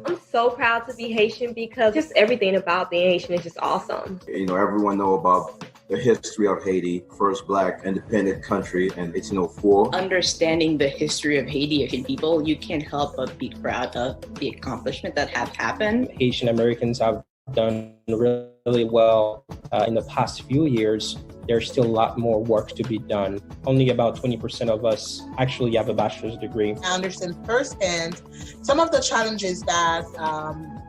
I'm so proud to be Haitian because just everything about being Haitian is just awesome. You know, everyone know about the history of Haiti, first Black independent country in 1804. Understanding the history of Haiti, Haitian people, you can't help but be proud of the accomplishment that have happened. Haitian Americans have done really well in the past few years. There's still a lot more work to be done. Only about 20% of us actually have a bachelor's degree. I understand firsthand some of the challenges that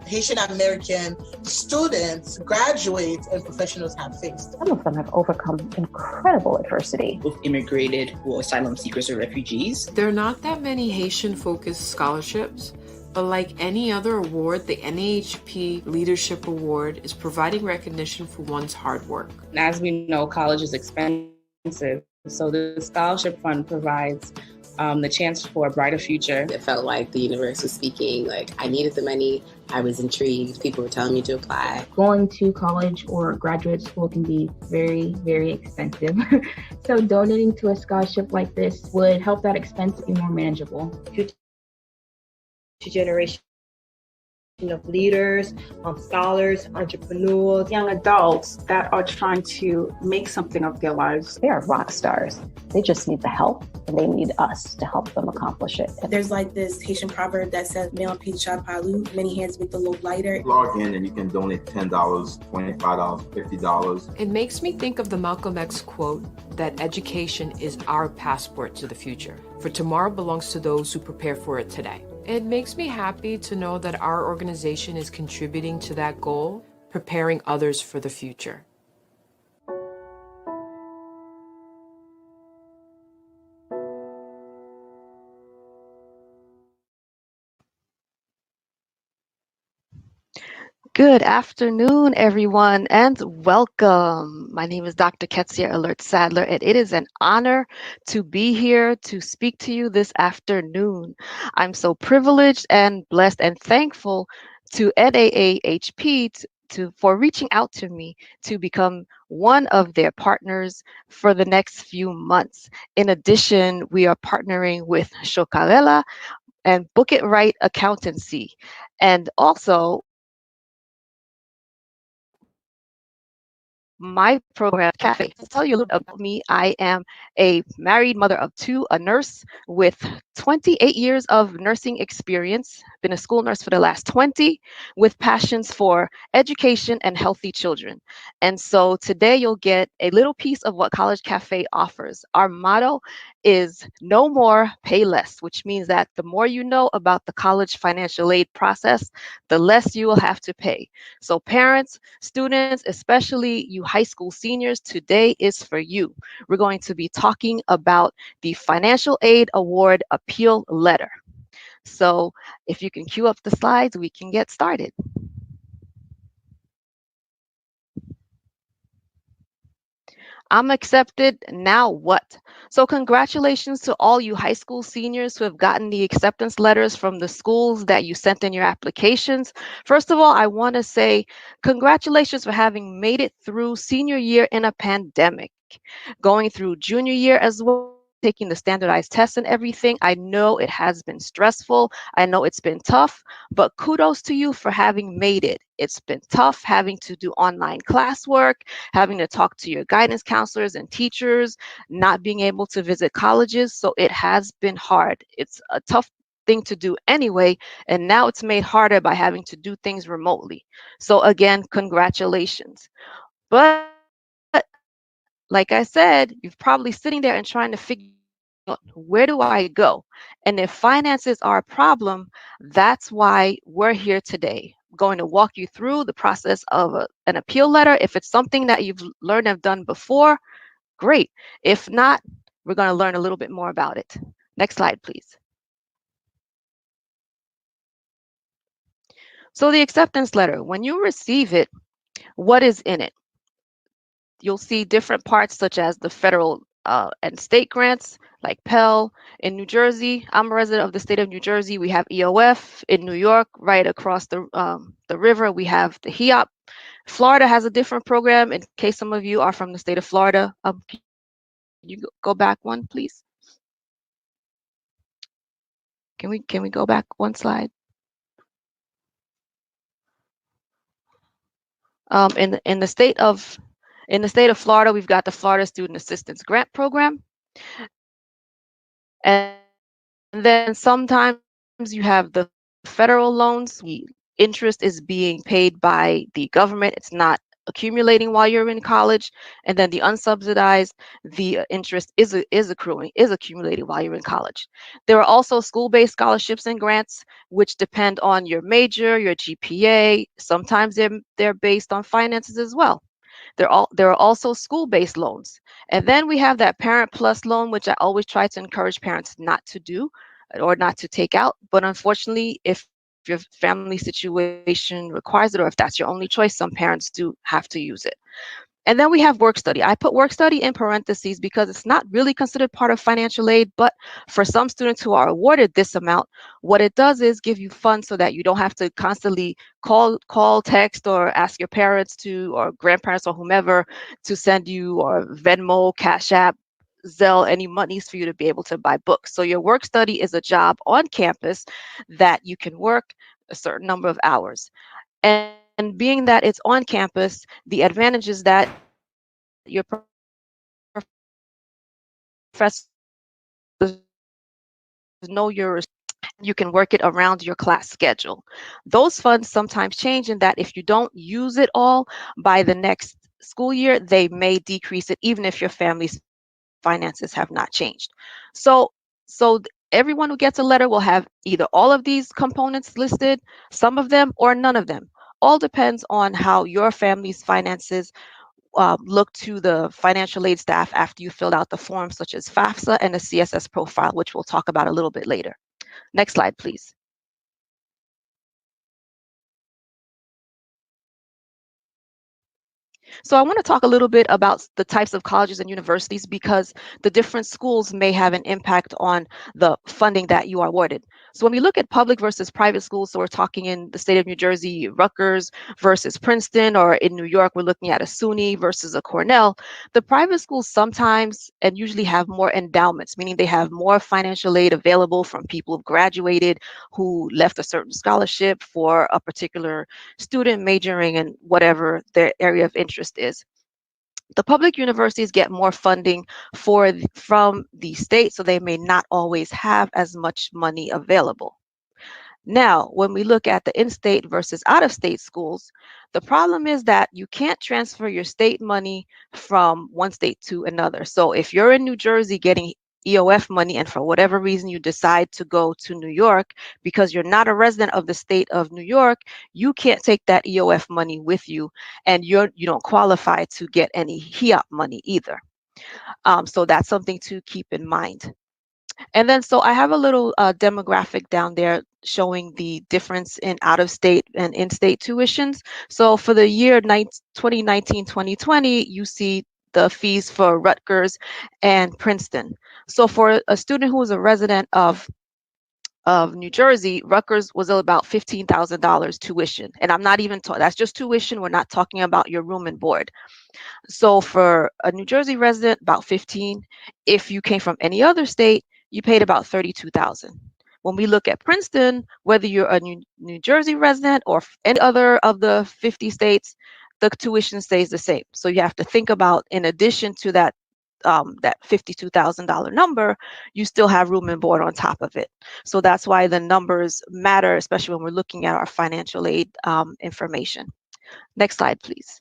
Haitian American students, graduates, and professionals have faced. Some of them have overcome incredible adversity. Who've immigrated, who are asylum seekers or refugees. There are not that many Haitian-focused scholarships, but like any other award, the NAAHP Leadership Award is providing recognition for one's hard work. As we know, college is expensive, so the scholarship fund provides the chance for a brighter future. It felt like the universe was speaking, like I needed the money, I was intrigued, people were telling me to apply. Going to college or graduate school can be very, very expensive. So donating to a scholarship like this would help that expense be more manageable. Future generation of leaders, scholars, entrepreneurs, young adults that are trying to make something of their lives. They are rock stars. They just need the help, and they need us to help them accomplish it. There's like this Haitian proverb that says, "Meilleur pied chat palu," many hands make the load lighter. Log in and you can donate $10, $25, $50. It makes me think of the Malcolm X quote that education is our passport to the future, for tomorrow belongs to those who prepare for it today. It makes me happy to know that our organization is contributing to that goal, preparing others for the future. Good afternoon, everyone, and welcome. My name is Dr. Ketsia Alert Sadler, and it is an honor to be here to speak to you this afternoon. I'm so privileged and blessed and thankful to NAAHP for reaching out to me to become one of their partners for the next few months. In addition, we are partnering with Chocarella and Book It Right Accountancy, and also my program, Cafe. To tell you a little about me, I am a married mother of two, a nurse with 28 years of nursing experience, been a school nurse for the last 20, with passions for education and healthy children. And so today you'll get a little piece of what College Cafe offers. Our motto is no more, pay less, which means that the more you know about the college financial aid process, the less you will have to pay. So parents, students, especially you high school seniors, today is for you. We're going to be talking about the Financial Aid Award Appeal Letter. So if you can cue up the slides, we can get started. I'm accepted, now what? So congratulations to all you high school seniors who have gotten the acceptance letters from the schools that you sent in your applications. First of all, I want to say congratulations for having made it through senior year in a pandemic, going through junior year as well, taking the standardized tests and everything. I know it has been stressful. I know it's been tough, but kudos to you for having made it. It's been tough having to do online classwork, having to talk to your guidance counselors and teachers, not being able to visit colleges. So it has been hard. It's a tough thing to do anyway, and now it's made harder by having to do things remotely. So again, congratulations. But like I said, you're probably sitting there and trying to figure out, where do I go? And if finances are a problem, that's why we're here today. I'm going to walk you through the process of an appeal letter. If it's something that you've learned and have done before, great. If not, we're going to learn a little bit more about it. Next slide, please. So the acceptance letter, when you receive it, what is in it? You'll see different parts such as the federal and state grants like Pell. In New Jersey, I'm a resident of the state of New Jersey. We have EOF. In New York, right across the river, we have the HEOP. Florida has a different program in case some of you are from the state of Florida. Can you go back one, please? Can we go back one slide? In the state of Florida, we've got the Florida Student Assistance Grant Program, and then sometimes you have the federal loans. The interest is being paid by the government. It's not accumulating while you're in college. And then the unsubsidized, the interest is accumulating while you're in college. There are also school-based scholarships and grants, which depend on your major, your GPA. Sometimes they're based on finances as well. There are also school-based loans. And then we have that Parent Plus loan, which I always try to encourage parents not to do or not to take out. But unfortunately, if your family situation requires it, or if that's your only choice, some parents do have to use it. And then we have work study. I put work study in parentheses because it's not really considered part of financial aid, but for some students who are awarded this amount, what it does is give you funds so that you don't have to constantly call, text, or ask your parents to, or grandparents or whomever to send you, or Venmo, Cash App, Zelle, any monies for you to be able to buy books. So your work study is a job on campus that you can work a certain number of hours. And being that it's on campus, the advantage is that your professors know you can work it around your class schedule. Those funds sometimes change in that if you don't use it all by the next school year, they may decrease it even if your family's finances have not changed. So everyone who gets a letter will have either all of these components listed, some of them, or none of them. All depends on how your family's finances look to the financial aid staff after you filled out the forms such as FAFSA and the CSS Profile, which we'll talk about a little bit later. Next slide, please. So I want to talk a little bit about the types of colleges and universities because the different schools may have an impact on the funding that you are awarded. So when we look at public versus private schools, so we're talking in the state of New Jersey, Rutgers versus Princeton, or in New York, we're looking at a SUNY versus a Cornell. The private schools sometimes and usually have more endowments, meaning they have more financial aid available from people who've graduated, who left a certain scholarship for a particular student majoring in whatever their area of interest is. The public universities get more funding from the state, so they may not always have as much money available. Now, when we look at the in-state versus out-of-state schools, the problem is that you can't transfer your state money from one state to another. So if you're in New Jersey getting EOF money and for whatever reason you decide to go to New York because you're not a resident of the state of New York, you can't take that EOF money with you, and you don't qualify to get any HEOP money either. So that's something to keep in mind. And then so I have a little demographic down there showing the difference in out-of-state and in-state tuitions. So for the year 2019-2020, you see the fees for Rutgers and Princeton. So for a student who is a resident of New Jersey, Rutgers was about $15,000 tuition. And I'm not even talking, that's just tuition. We're not talking about your room and board. So for a New Jersey resident, about 15. If you came from any other state, you paid about 32,000. When we look at Princeton, whether you're a New Jersey resident or any other of the 50 states, the tuition stays the same. So you have to think about, in addition to that $52,000 number, you still have room and board on top of it. So that's why the numbers matter, especially when we're looking at our financial aid information. Next slide, please.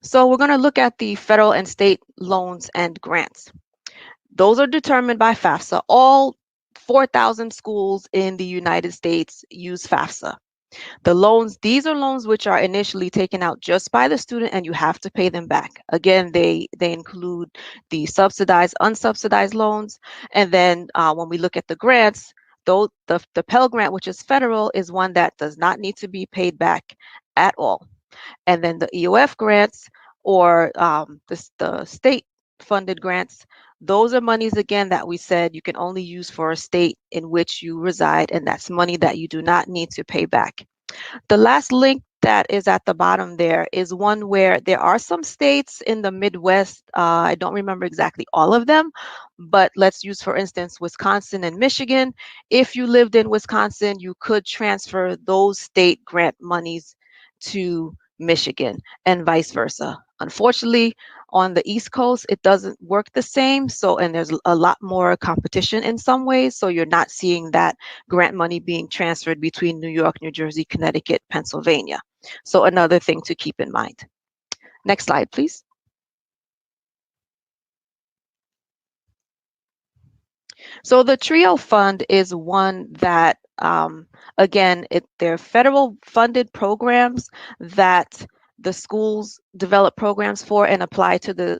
So we're going to look at the federal and state loans and grants. Those are determined by FAFSA. All 4,000 schools in the United States use FAFSA. The loans, these are loans which are initially taken out just by the student and you have to pay them back. Again, they include the subsidized, unsubsidized loans. And then when we look at the grants, though the Pell Grant, which is federal, is one that does not need to be paid back at all. And then the EOF grants, or the state funded grants, those are monies, again, that we said you can only use for a state in which you reside, and that's money that you do not need to pay back. The last link that is at the bottom there is one where there are some states in the Midwest, I don't remember exactly all of them, but let's use, for instance, Wisconsin and Michigan. If you lived in Wisconsin, you could transfer those state grant monies to Michigan and vice versa. Unfortunately, on the East Coast, it doesn't work the same. So, and there's a lot more competition in some ways. So you're not seeing that grant money being transferred between New York, New Jersey, Connecticut, Pennsylvania. So another thing to keep in mind. Next slide, please. So the TRIO fund is one that, again, they're federal funded programs that the schools develop programs for and apply to the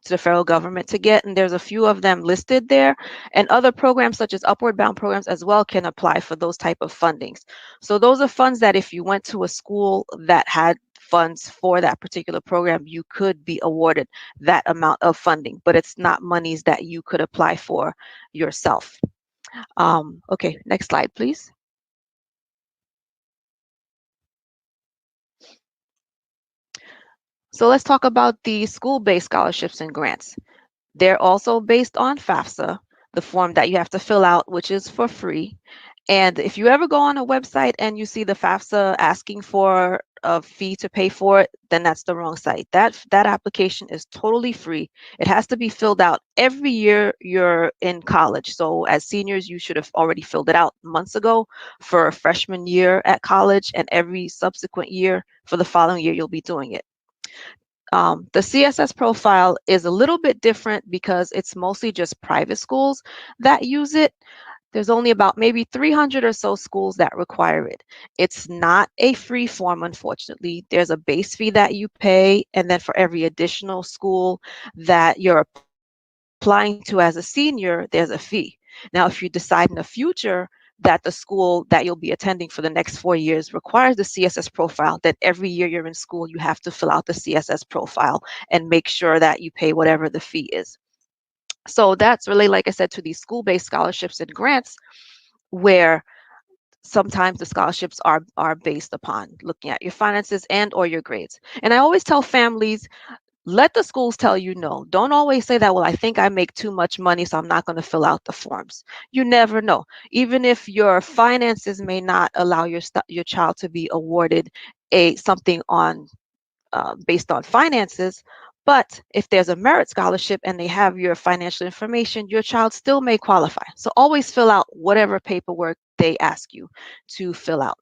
federal government to get. And there's a few of them listed there. And other programs such as Upward Bound programs as well can apply for those type of fundings. So those are funds that if you went to a school that had funds for that particular program, you could be awarded that amount of funding, but it's not monies that you could apply for yourself. Okay, next slide, please. So let's talk about the school-based scholarships and grants. They're also based on FAFSA, the form that you have to fill out, which is for free. And if you ever go on a website and you see the FAFSA asking for a fee to pay for it, then that's the wrong site. That application is totally free. It has to be filled out every year you're in college. So as seniors, you should have already filled it out months ago for a freshman year at college, and every subsequent year for the following year, you'll be doing it. The CSS profile is a little bit different because it's mostly just private schools that use it. There's only about maybe 300 or so schools that require it. It's not a free form, unfortunately. There's a base fee that you pay, and then for every additional school that you're applying to as a senior, there's a fee. Now, if you decide in the future that the school that you'll be attending for the next 4 years requires the CSS profile, then every year you're in school, you have to fill out the CSS profile and make sure that you pay whatever the fee is. So that's really, like I said, to these school-based scholarships and grants, where sometimes the scholarships are based upon looking at your finances and or your grades. And I always tell families, let the schools tell you no. Don't always say that, well, I think I make too much money, so I'm not going to fill out the forms. You never know. Even if your finances may not allow your child to be awarded something on based on finances, but if there's a merit scholarship and they have your financial information, your child still may qualify. So always fill out whatever paperwork they ask you to fill out.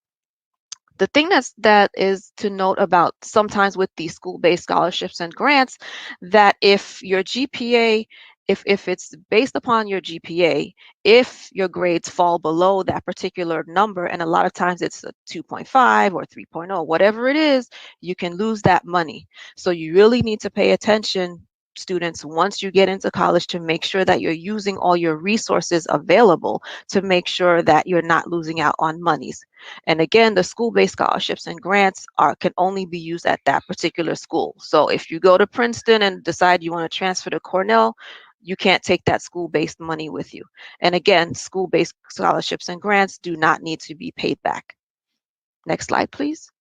The thing that is to note about sometimes with these school-based scholarships and grants, that if your GPA, if it's based upon your GPA, if your grades fall below that particular number, and a lot of times it's a 2.5 or 3.0, whatever it is, you can lose that money. So you really need to pay attention, students, once you get into college, to make sure that you're using all your resources available to make sure that you're not losing out on monies. And again, the school-based scholarships and grants can only be used at that particular school. So if you go to Princeton and decide you want to transfer to Cornell, you can't take that school-based money with you. And again, school-based scholarships and grants do not need to be paid back. Next slide, please.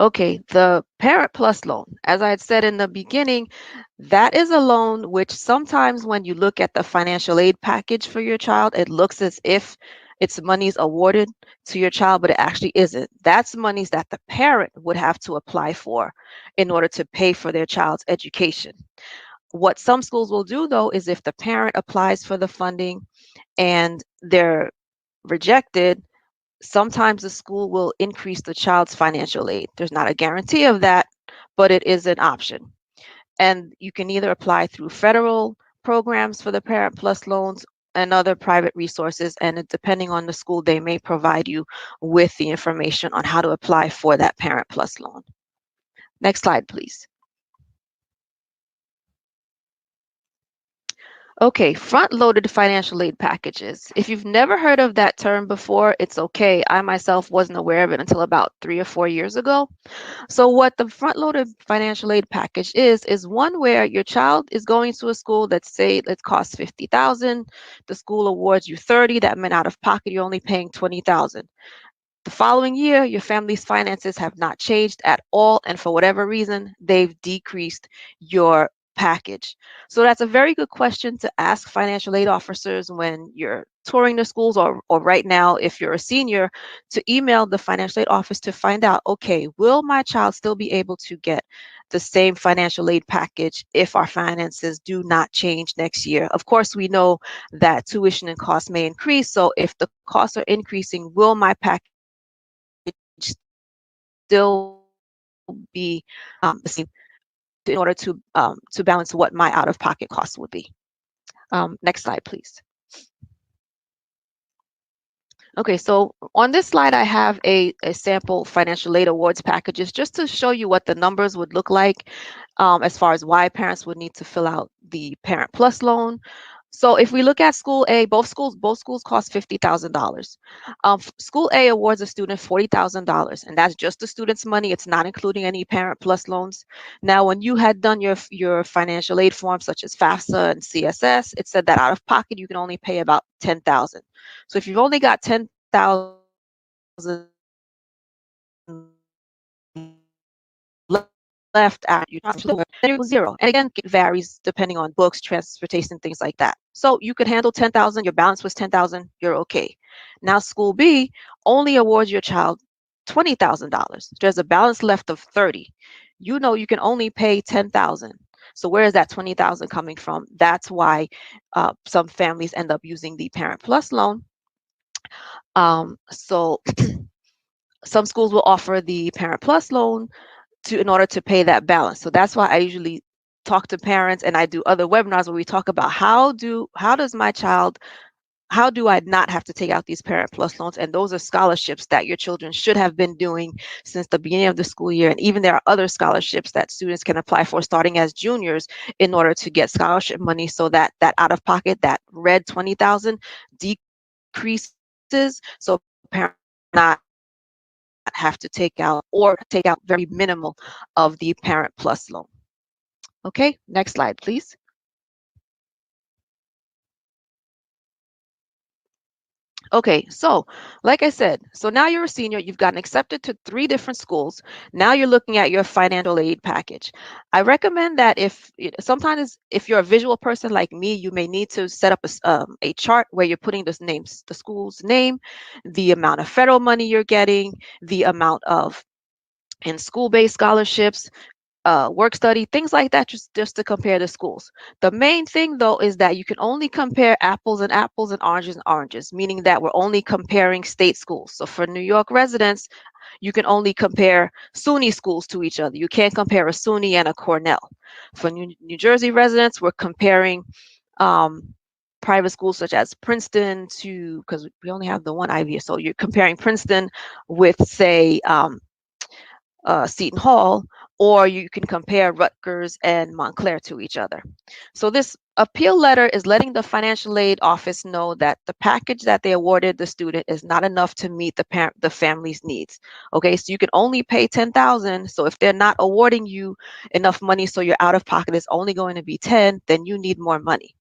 Okay, the Parent Plus loan, as I had said in the beginning, that is a loan which sometimes when you look at the financial aid package for your child, it looks as if it's monies awarded to your child, but it actually isn't. That's monies that the parent would have to apply for in order to pay for their child's education. What some schools will do, though, is if the parent applies for the funding and they're rejected, sometimes the school will increase the child's financial aid. There's not a guarantee of that, but it is an option. And you can either apply through federal programs for the Parent Plus loans and other private resources, and depending on the school, they may provide you with the information on how to apply for that Parent Plus loan. Next slide, please. Okay, front-loaded financial aid packages. If you've never heard of that term before, it's okay. I myself wasn't aware of it until about 3 or 4 years ago. So what the front-loaded financial aid package is one where your child is going to a school that say it costs 50,000, the school awards you 30, that meant out of pocket you're only paying 20,000. The following year, your family's finances have not changed at all, and for whatever reason, they've decreased your package. So that's a very good question to ask financial aid officers when you're touring the schools, or right now, if you're a senior, to email the financial aid office to find out, okay, will my child still be able to get the same financial aid package if our finances do not change next year? Of course, we know that tuition and costs may increase, so if the costs are increasing, will my package still be the same in order to balance what my out-of-pocket costs would be. Next slide, please. Okay, so on this slide, I have a sample financial aid awards packages just to show you what the numbers would look like as far as why parents would need to fill out the Parent Plus loan. So if we look at School A, both schools cost $50,000. School A awards a student $40,000, and that's just the student's money. It's not including any Parent Plus loans. Now, when you had done your financial aid forms, such as FAFSA and CSS, it said that out of pocket you can only pay about $10,000. So if you've only got $10,000 left after you transfer, then it was zero. And again, it varies depending on books, transportation, things like that. So you could handle 10,000, your balance was 10,000, you're okay. Now School B only awards your child $20,000. There's a balance left of 30. You know you can only pay 10,000. So where is that 20,000 coming from? That's why some families end up using the Parent Plus loan. So some schools will offer the Parent Plus loan in order to pay that balance. So that's why I usually talk to parents, and I do other webinars where we talk about how do I not have to take out these Parent Plus loans? And those are scholarships that your children should have been doing since the beginning of the school year. And even there are other scholarships that students can apply for starting as juniors in order to get scholarship money, so that out of pocket, that red 20,000 decreases, so parents not have to take out very minimal of the Parent Plus loan. Okay, next slide, please. Okay, so like I said, so now you're a senior, you've gotten accepted to 3 different schools. Now you're looking at your financial aid package. I recommend that sometimes if you're a visual person like me, you may need to set up a chart where you're putting the school's name, the amount of federal money you're getting, the amount of in school-based scholarships, work study, things like that, just to compare the schools. The main thing though is that you can only compare apples and apples and oranges, meaning that we're only comparing state schools. So for New York residents, you can only compare SUNY schools to each other. You can't compare a SUNY and a Cornell. For New Jersey residents, we're comparing private schools such as Princeton because we only have the one Ivy, so you're comparing Princeton with, say, Seton Hall, or you can compare Rutgers and Montclair to each other. So this appeal letter is letting the financial aid office know that the package that they awarded the student is not enough to meet the family's needs. Okay, so you can only pay 10,000. So if they're not awarding you enough money, so your out of pocket is only going to be 10, then you need more money.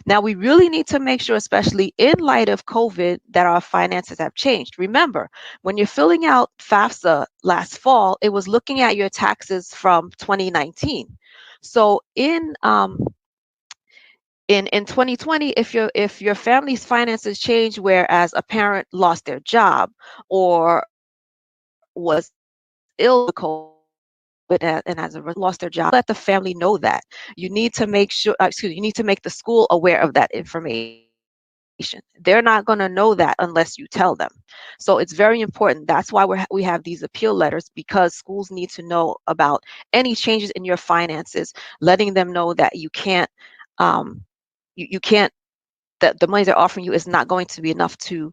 Now, we really need to make sure, especially in light of COVID, that our finances have changed. Remember, when you're filling out FAFSA last fall, it was looking at your taxes from 2019. So in 2020, if your family's finances change, whereas a parent lost their job or was ill with COVID, and as a result lost their job, let the family know that. You need to make sure, you need to make the school aware of that information. They're not going to know that unless you tell them. So it's very important. That's why we have these appeal letters, because schools need to know about any changes in your finances, letting them know that you can't, that the money they're offering you is not going to be enough to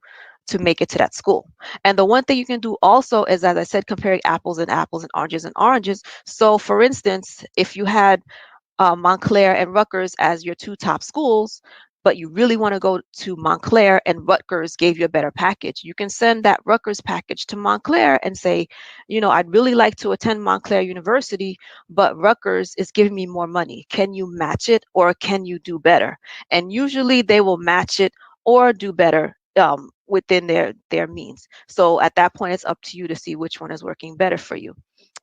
make it to that school. And the one thing you can do also is, as I said, comparing apples and apples and oranges and oranges. So for instance, if you had Montclair and Rutgers as your two top schools, but you really want to go to Montclair and Rutgers gave you a better package, you can send that Rutgers package to Montclair and say, you know, I'd really like to attend Montclair University, but Rutgers is giving me more money. Can you match it, or can you do better? And usually they will match it or do better within their means. So at that point, it's up to you to see which one is working better for you.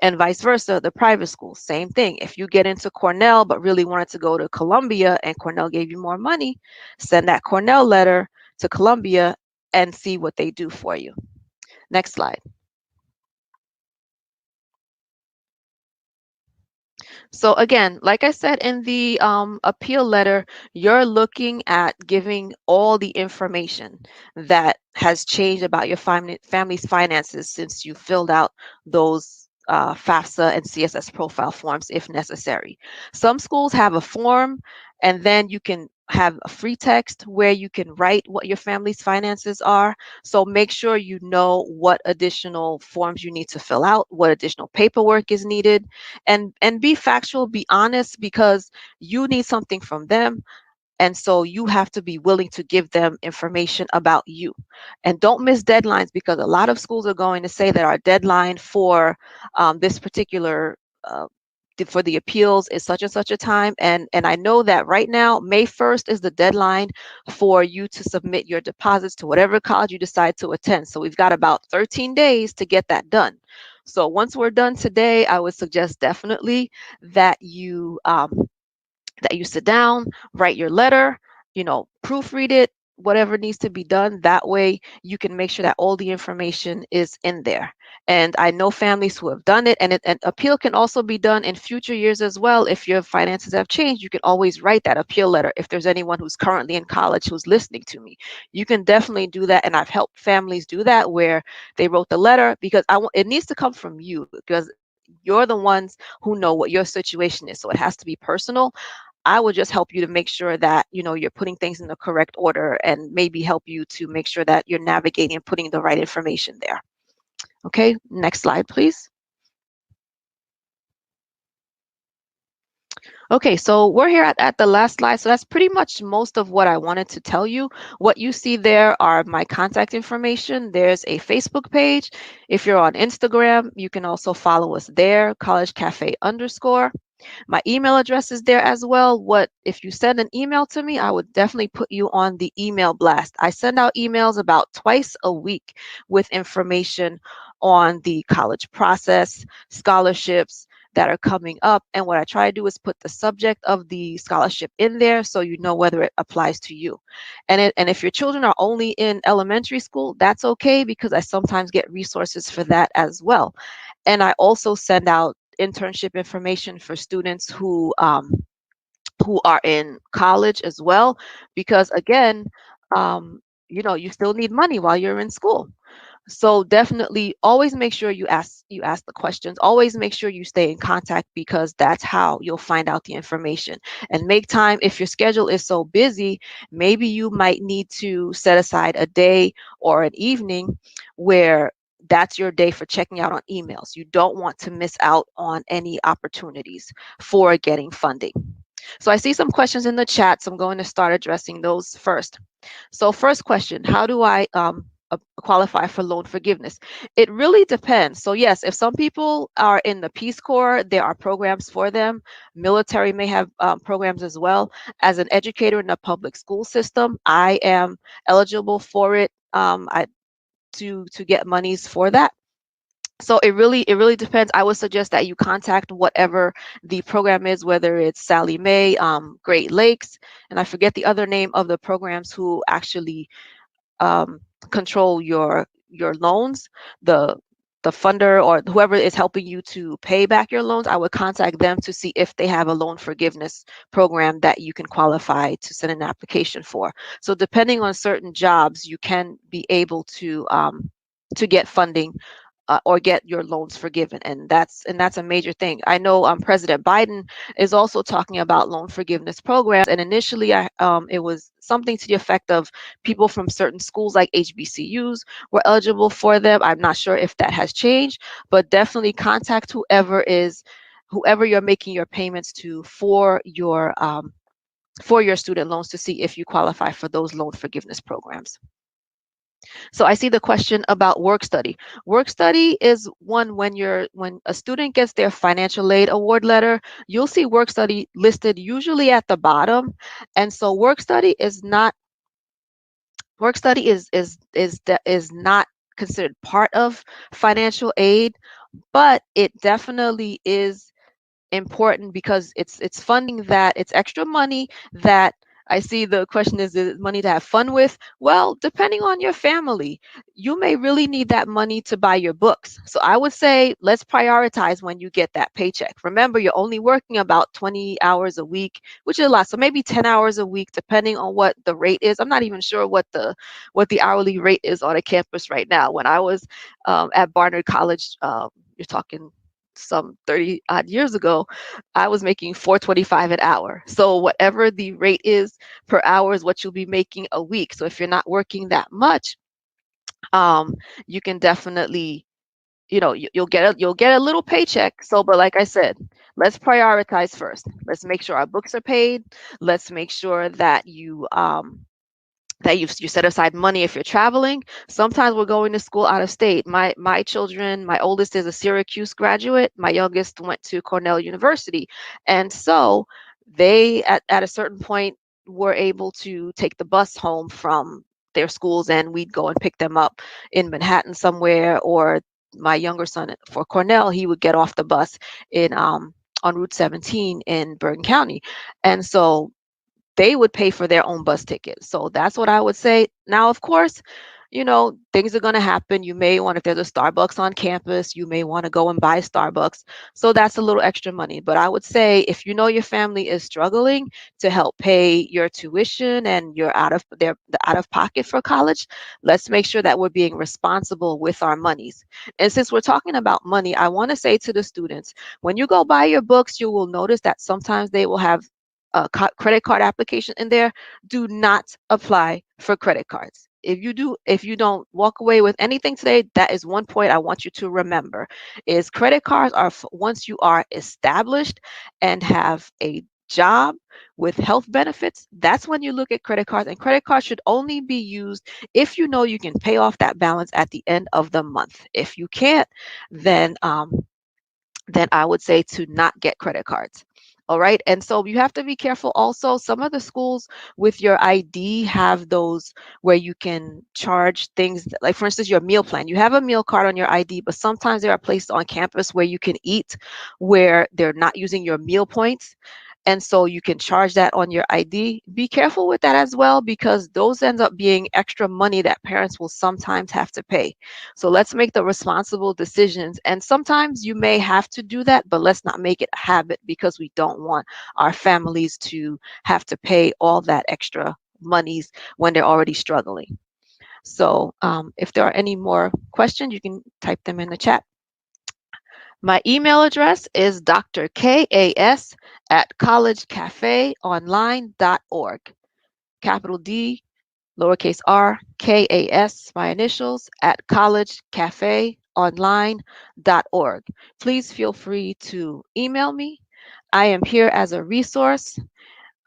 And vice versa, the private school, same thing. If you get into Cornell but really wanted to go to Columbia and Cornell gave you more money, send that Cornell letter to Columbia and see what they do for you. Next slide. So again, like I said in the appeal letter, you're looking at giving all the information that has changed about your family's finances since you filled out those FAFSA and CSS profile forms if necessary. Some schools have a form, and then you can have a free text where you can write what your family's finances are. So make sure you know what additional forms you need to fill out, what additional paperwork is needed, and be factual, be honest, because you need something from them. And so you have to be willing to give them information about you. And don't miss deadlines, because a lot of schools are going to say that our deadline for this particular for the appeals is such and such a time. And I know that right now, May 1st is the deadline for you to submit your deposits to whatever college you decide to attend. So we've got about 13 days to get that done. So once we're done today, I would suggest definitely that you sit down, write your letter, you know, proofread it, whatever needs to be done. That way you can make sure that all the information is in there. And I know families who have done it, and an appeal can also be done in future years as well. If your finances have changed, you can always write that appeal letter. If there's anyone who's currently in college who's listening to me, you can definitely do that. And I've helped families do that, where they wrote the letter, because it needs to come from you, because you're the ones who know what your situation is. So it has to be personal. I would just help you to make sure that, you know, you're putting things in the correct order, and maybe help you to make sure that you're navigating and putting the right information there. Okay, next slide, please. Okay, so we're here at the last slide. So that's pretty much most of what I wanted to tell you. What you see there are my contact information. There's a Facebook page. If you're on Instagram, you can also follow us there, College Cafe _. My email address is there as well. If you send an email to me, I would definitely put you on the email blast. I send out emails about twice a week with information on the college process, scholarships that are coming up. And what I try to do is put the subject of the scholarship in there, so you know whether it applies to you. And if your children are only in elementary school, that's okay, because I sometimes get resources for that as well. And I also send out internship information for students who are in college as well, because again, you know, you still need money while you're in school. So definitely always make sure you ask the questions. Always make sure you stay in contact, because that's how you'll find out the information. And make time. If your schedule is so busy, maybe you might need to set aside a day or an evening where that's your day for checking out on emails. You don't want to miss out on any opportunities for getting funding. So I see some questions in the chat, so I'm going to start addressing those first. So first question, how do I qualify for loan forgiveness? It really depends. So yes, if some people are in the Peace Corps, there are programs for them. Military may have programs as well. As an educator in the public school system, I am eligible for it. To get monies for that. So it really depends. I would suggest that you contact whatever the program is, whether it's Sally Mae, Great Lakes, and I forget the other name of the programs who actually control your loans, the funder or whoever is helping you to pay back your loans. I would contact them to see if they have a loan forgiveness program that you can qualify to send an application for. So depending on certain jobs, you can be able to get funding or get your loans forgiven, and that's a major thing. I know President Biden is also talking about loan forgiveness programs, and initially it was something to the effect of people from certain schools like HBCUs were eligible for them. I'm not sure if that has changed, but definitely contact whoever is whoever you're making your payments to for your student loans to see if you qualify for those loan forgiveness programs. So I see the question about work study. Work study is one when a student gets their financial aid award letter, you'll see work study listed usually at the bottom. And so work study is not considered part of financial aid, but it definitely is important because it's funding that it's extra money that I see the question is it money to have fun with? Well, depending on your family, you may really need that money to buy your books. So I would say let's prioritize when you get that paycheck. Remember, you're only working about 20 hours a week, which is a lot. So maybe 10 hours a week, depending on what the rate is. I'm not even sure what the hourly rate is on a campus right now. When I was at Barnard College, you're talking some 30 odd years ago, I was making $4.25 an hour. So whatever the rate is per hour is what you'll be making a week. So if you're not working that much, you can definitely, you'll get a little paycheck. So, but like I said, let's prioritize first. Let's make sure our books are paid. Let's make sure that you set aside money if you're traveling. Sometimes we're going to school out of state. My children, my oldest is a Syracuse graduate. My youngest went to Cornell University. And so they, at a certain point, were able to take the bus home from their schools, and we'd go and pick them up in Manhattan somewhere. Or my younger son for Cornell, he would get off the bus on Route 17 in Bergen County. And so they would pay for their own bus ticket. So that's what I would say. Now, of course, things are going to happen. You may want, if there's a Starbucks on campus, you may want to go and buy Starbucks. So that's a little extra money. But I would say if you know your family is struggling to help pay your tuition and you're out of pocket for college, let's make sure that we're being responsible with our monies. And since we're talking about money, I want to say to the students, when you go buy your books, you will notice that sometimes they will have a credit card application in there. Do not apply for credit cards. If you don't walk away with anything today, that is one point I want you to remember, is credit cards are once you are established and have a job with health benefits, that's when you look at credit cards. And credit cards should only be used if you know you can pay off that balance at the end of the month. If you can't, then I would say to not get credit cards. All right. And so you have to be careful also. Some of the schools with your ID have those where you can charge things like, for instance, your meal plan. You have a meal card on your ID, but sometimes there are places on campus where you can eat where they're not using your meal points. And so you can charge that on your ID. Be careful with that as well, because those end up being extra money that parents will sometimes have to pay. So let's make the responsible decisions. And sometimes you may have to do that, but let's not make it a habit, because we don't want our families to have to pay all that extra monies when they're already struggling. So if there are any more questions, you can type them in the chat. My email address is drkas@collegecafeonline.org. Capital D, lowercase r, KAS, my initials, at collegecafeonline.org. Please feel free to email me. I am here as a resource.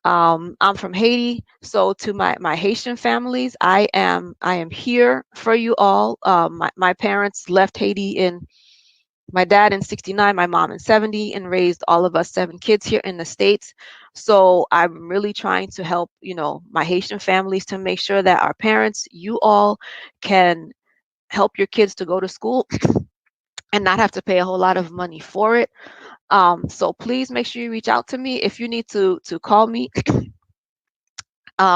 I'm from Haiti, so to my Haitian families, I am here for you all. My parents left Haiti my dad in 69, my mom in 70, and raised all of us 7 kids here in the States. So I'm really trying to help, my Haitian families to make sure that our parents, you all, can help your kids to go to school and not have to pay a whole lot of money for it. So please make sure you reach out to me. If you need to call me,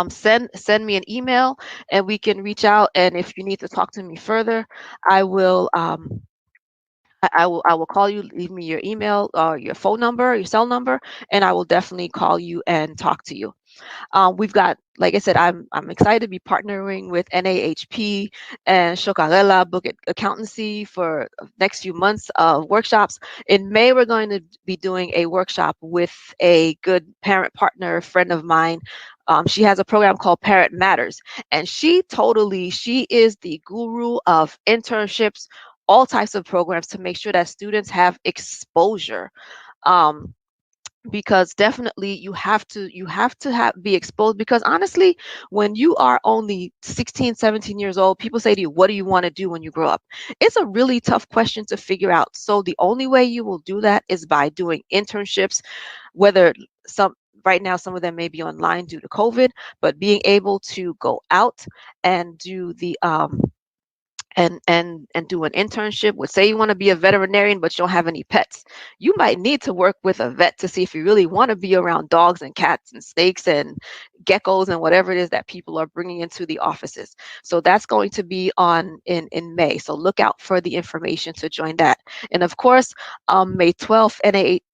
send me an email and we can reach out. And if you need to talk to me further, I will call you, leave me your email or your phone number, your cell number, and I will definitely call you and talk to you. We've got, like I said, I'm excited to be partnering with NAAHP and Chocarella Book Accountancy for next few months of workshops. In May, we're going to be doing a workshop with a good parent partner, friend of mine. She has a program called Parent Matters, and she is the guru of internships, all types of programs to make sure that students have exposure Because definitely you have to be exposed, because honestly, when you are only 16, 17 years old, people say to you, what do you want to do when you grow up? It's a really tough question to figure out. So the only way you will do that is by doing internships, whether right now some of them may be online due to COVID, but being able to go out and do the and do an internship with, say you want to be a veterinarian but you don't have any pets, you might need to work with a vet to see if you really want to be around dogs and cats and snakes and geckos and whatever it is that people are bringing into the offices. So that's going to be on in May, so look out for the information to join that. And of course, May 12th,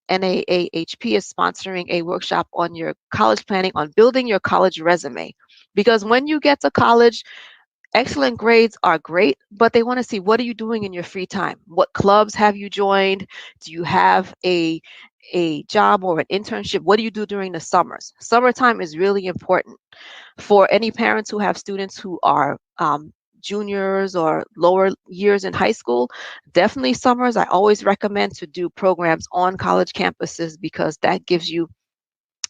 NAAHP is sponsoring a workshop on your college planning, on building your college resume, because when you get to college, excellent grades are great, but they want to see, what are you doing in your free time? What clubs have you joined? Do you have a job or an internship? What do you do during the summers? Summertime is really important for any parents who have students who are juniors or lower years in high school. Definitely summers, I always recommend to do programs on college campuses, because that gives you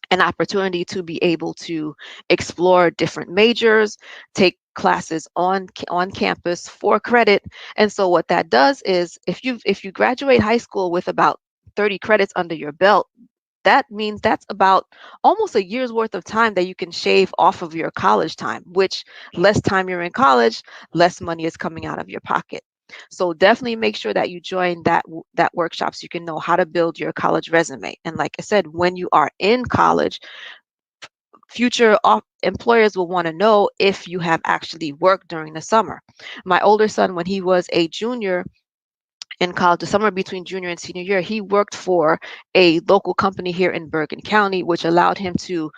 an opportunity to be able to explore different majors, take classes on campus for credit. And so what that does is, if you graduate high school with about 30 credits under your belt, that means that's about almost a year's worth of time that you can shave off of your college time, which less time you're in college, less money is coming out of your pocket. So definitely make sure that you join that workshop so you can know how to build your college resume. And like I said, when you are in college, future employers will want to know if you have actually worked during the summer. My older son, when he was a junior in college, the summer between junior and senior year, he worked for a local company here in Bergen County, which allowed him to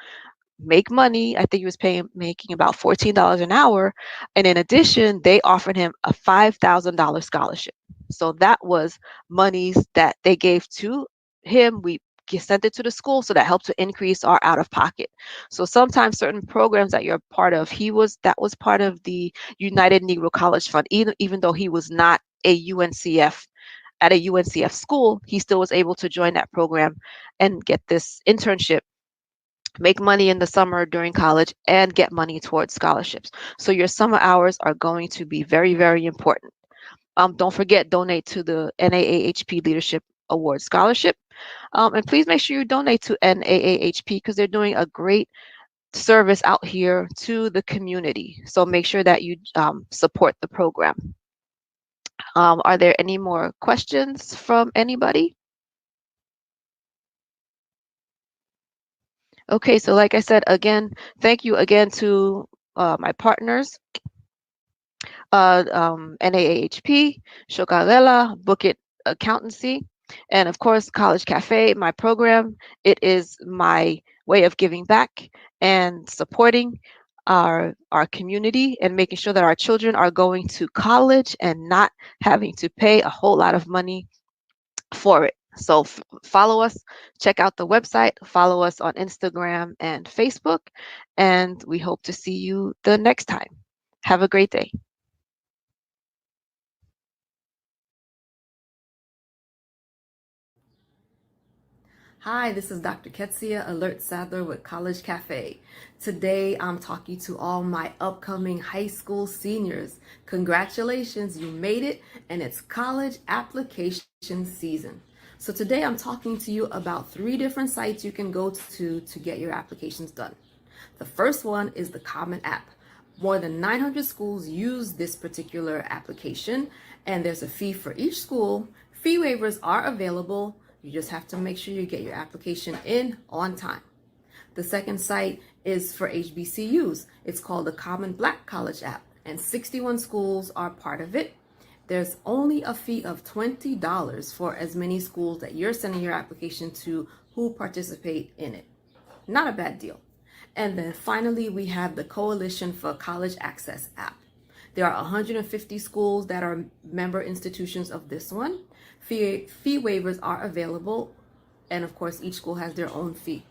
make money. I think he was making about $14 an hour. And in addition, they offered him a $5,000 scholarship. So that was monies that they gave to him. We sent it to the school, so that helped to increase our out of pocket. So sometimes certain programs that you're part of, that was part of the United Negro College Fund, even though he was not a UNCF, at a UNCF school, he still was able to join that program and get this internship, make money in the summer during college, and get money towards scholarships. So your summer hours are going to be very, very important. Don't forget, donate to the NAAHP Leadership Award Scholarship. And please make sure you donate to NAAHP, because they're doing a great service out here to the community. So make sure that you support the program. Are there any more questions from anybody? Okay, so like I said, again, thank you again to my partners, NAAHP, Shokalela, Book It Accountancy, and of course, College Cafe, my program. It is my way of giving back and supporting our community and making sure that our children are going to college and not having to pay a whole lot of money for it. So follow us, check out the website, follow us on Instagram and Facebook, and we hope to see you the next time. Have a great day. Hi, this is Dr. Ketsia, Alert Sadler with College Cafe. Today, I'm talking to all my upcoming high school seniors. Congratulations, you made it, and it's college application season. So today, I'm talking to you about 3 different sites you can go to get your applications done. The first one is the Common App. More than 900 schools use this particular application, and there's a fee for each school. Fee waivers are available. You just have to make sure you get your application in on time. The second site is for HBCUs. It's called the Common Black College App, and 61 schools are part of it. There's only a fee of $20 for as many schools that you're sending your application to who participate in it. Not a bad deal. And then finally, we have the Coalition for College Access app. There are 150 schools that are member institutions of this one. Fee waivers are available, and of course, each school has their own fee.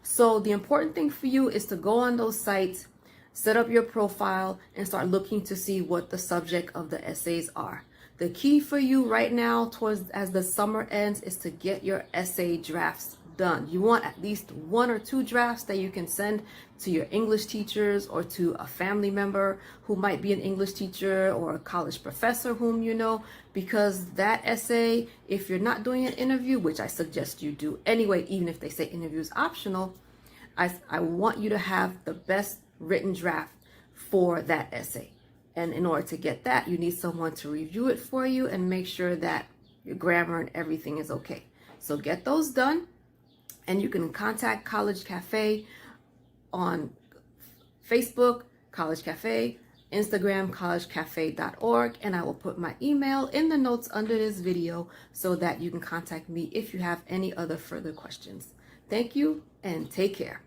So the important thing for you is to go on those sites, set up your profile, and start looking to see what the subject of the essays are. The key for you right now towards as the summer ends is to get your essay drafts done. You want at least 1 or 2 drafts that you can send to your English teachers or to a family member who might be an English teacher or a college professor whom you know, because that essay, if you're not doing an interview, which I suggest you do anyway, even if they say interview is optional, I want you to have the best written draft for that essay. And in order to get that, you need someone to review it for you and make sure that your grammar and everything is okay. So get those done, and you can contact College Cafe on Facebook, College Cafe, Instagram, collegecafe.org, and I will put my email in the notes under this video so that you can contact me if you have any other further questions. Thank you and take care.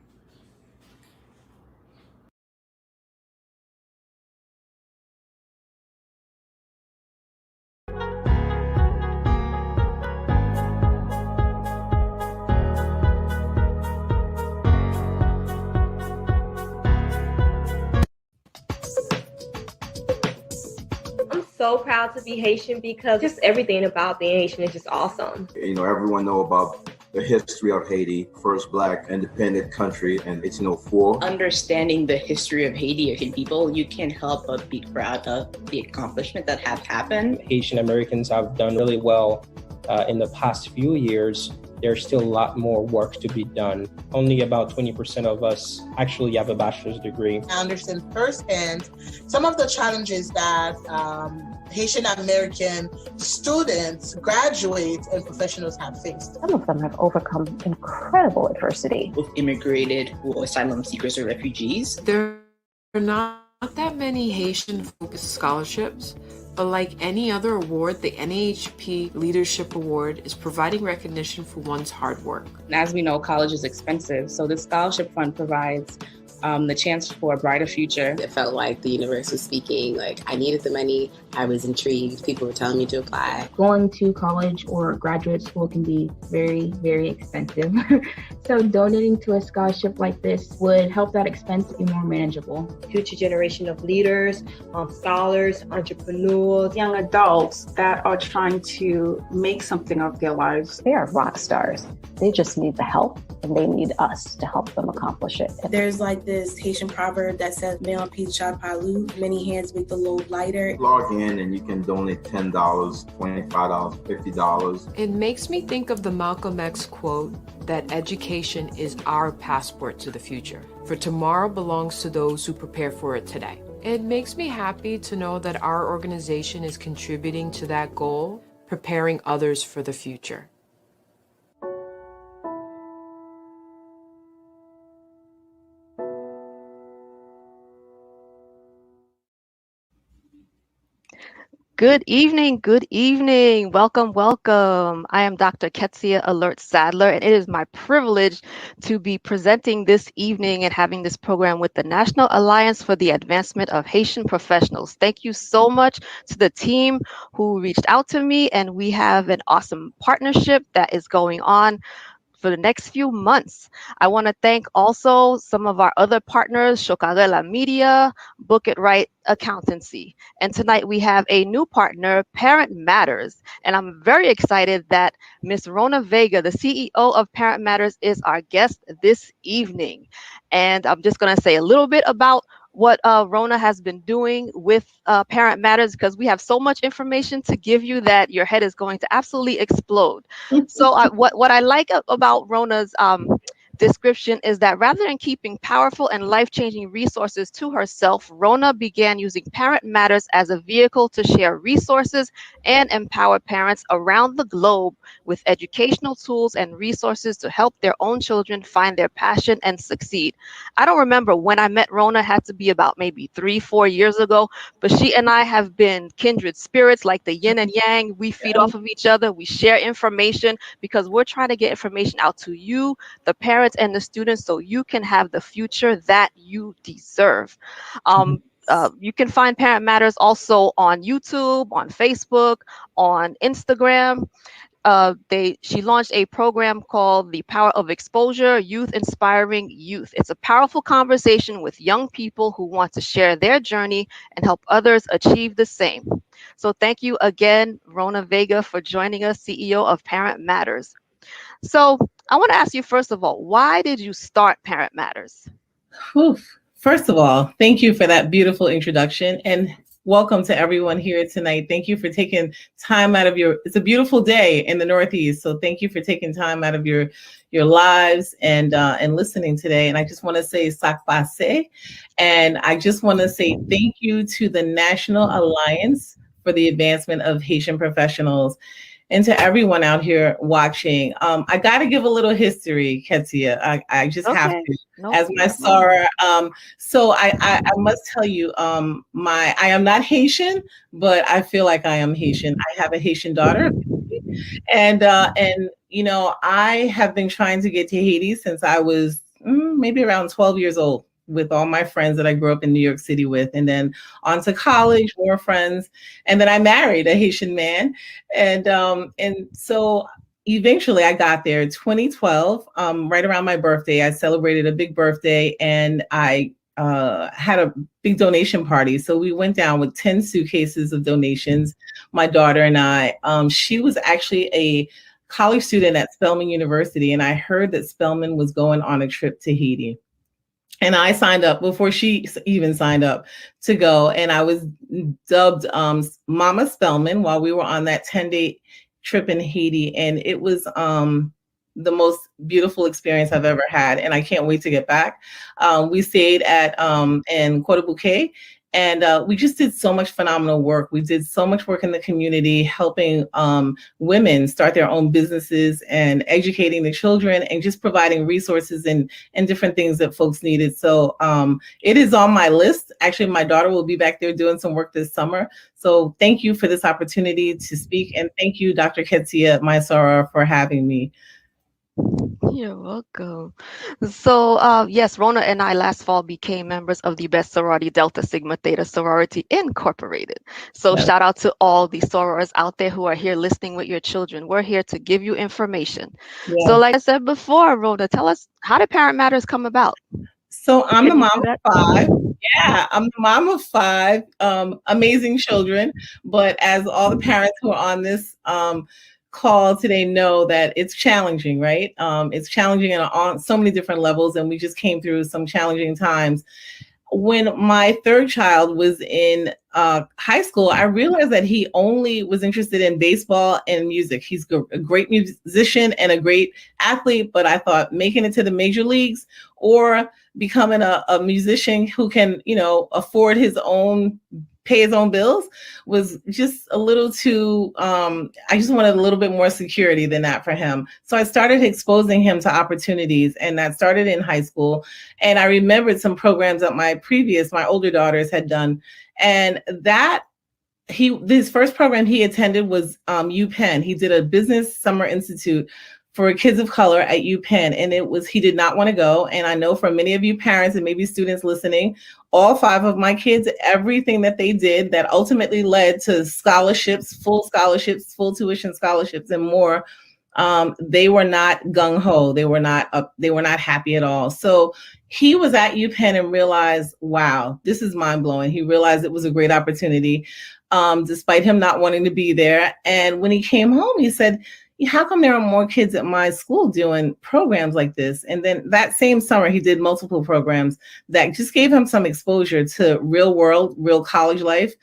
So proud to be Haitian because just everything about being Haitian is just awesome. You know, everyone know about the history of Haiti, first Black independent country in 1804. Understanding the history of Haiti or Haitian people, you can't help but be proud of the accomplishment that have happened. Haitian Americans have done really well in the past few years. There's still a lot more work to be done. Only about 20% of us actually have a bachelor's degree. I understand firsthand some of the challenges that Haitian American students, graduates, and professionals have faced. Some of them have overcome incredible adversity. Both immigrated or asylum seekers or refugees. There are not that many Haitian-focused scholarships, but like any other award, the NAAHP Leadership Award is providing recognition for one's hard work. As we know, college is expensive, so this scholarship fund provides the chance for a brighter future. It felt like the universe was speaking, like I needed the money, I was intrigued, people were telling me to apply. Going to college or graduate school can be very, very expensive. So donating to a scholarship like this would help that expense be more manageable. Future generation of leaders, scholars, entrepreneurs, Young adults that are trying to make something of their lives. They are rock stars. They just need the help, and they need us to help them accomplish it. There's like this Haitian proverb that says, many hands make the load lighter. Log in and you can donate $10, $25, $50. It makes me think of the Malcolm X quote that education is our passport to the future, for tomorrow belongs to those who prepare for it today. It makes me happy to know that our organization is contributing to that goal, preparing others for the future. Good evening, good evening. Welcome, welcome. I am Dr. Ketsia Alert Sadler, and it is my privilege to be presenting this evening and having this program with the National Alliance for the Advancement of Haitian Professionals. Thank you so much to the team who reached out to me, and we have an awesome partnership that is going on for the next few months. I want to thank also some of our other partners, Chocarela Media, Book It Right Accountancy. And tonight we have a new partner, Parent Matters. And I'm very excited that Miss Rona Vega, the CEO of Parent Matters, is our guest this evening. And I'm just going to say a little bit about what Rona has been doing with Parent Matters, because we have so much information to give you that your head is going to absolutely explode. So what I like about Rona's description is that rather than keeping powerful and life-changing resources to herself, Rona began using Parent Matters as a vehicle to share resources and empower parents around the globe with educational tools and resources to help their own children find their passion and succeed. I don't remember when I met Rona, had to be about maybe 3-4 years ago, but she and I have been kindred spirits, like the yin and yang. We feed off of each other, we share information, because we're trying to get information out to you, the parents and the students, so you can have the future that you deserve. You can find Parent Matters also on YouTube, on Facebook, on Instagram. She launched a program called The Power of Exposure, Youth Inspiring Youth. It's a powerful conversation with young people who want to share their journey and help others achieve the same. So thank you again, Rona Vega, for joining us, CEO of Parent Matters. So I want to ask you, first of all, why did you start Parent Matters? Whew. First of all, thank you for that beautiful introduction, and welcome to everyone here tonight. Thank you for taking time out of it's a beautiful day in the Northeast. So thank you for taking time out of your lives and listening today. And I just want to say sak passe. And I just want to say thank you to the National Alliance for the Advancement of Haitian Professionals. And to everyone out here watching, I got to give a little history, Ketsia. I just have to, as my Sarah. So I must tell you, I am not Haitian, but I feel like I am Haitian. I have a Haitian daughter, and you know, I have been trying to get to Haiti since I was maybe around 12 years old, with all my friends that I grew up in New York City with, and then on to college, more friends. And then I married a Haitian man. And so eventually I got there. 2012, right around my birthday, I celebrated a big birthday, and I had a big donation party. So we went down with 10 suitcases of donations, my daughter and I. She was actually a college student at Spelman University, and I heard that Spelman was going on a trip to Haiti. And I signed up before she even signed up to go. And I was dubbed Mama Spelman while we were on that 10-day trip in Haiti. And it was the most beautiful experience I've ever had. And I can't wait to get back. We stayed at in Cotobuquet. And we just did so much phenomenal work. We did so much work in the community, helping women start their own businesses and educating the children and just providing resources and different things that folks needed. So it is on my list. Actually, my daughter will be back there doing some work this summer. So thank you for this opportunity to speak. And thank you, Dr. Ketsia Maisara, for having me. You're welcome. So yes, Rona and I last fall became members of the Best Sorority Delta Sigma Theta Sorority Incorporated. So shout out to all the sorors out there who are here listening with your children. We're here to give you information. So like I said before, Rona, tell us, how did Parent Matters come about? So I'm the mom of 5. Yeah, I'm the mom of 5 amazing children. But as all the parents who are on this call today know, that it's challenging, right? It's challenging on so many different levels, and we just came through some challenging times. When my 3rd child was in high school, I realized that he only was interested in baseball and music. He's a great musician and a great athlete, but I thought making it to the major leagues or becoming a musician who can, you know, afford pay his own bills was just a little too, I just wanted a little bit more security than that for him. So I started exposing him to opportunities, and that started in high school. And I remembered some programs that my older daughters had done. And his first program he attended was UPenn. He did a business summer institute for kids of color at UPenn. And he did not want to go. And I know from many of you parents and maybe students listening, all 5 of my kids, everything that they did that ultimately led to scholarships, full tuition scholarships and more, they were not gung-ho. They were not happy at all. So he was at UPenn and realized, wow, this is mind-blowing. He realized it was a great opportunity, despite him not wanting to be there. And when he came home, he said, how come there are more kids at my school doing programs like this? And then that same summer, he did multiple programs that just gave him some exposure to real college life,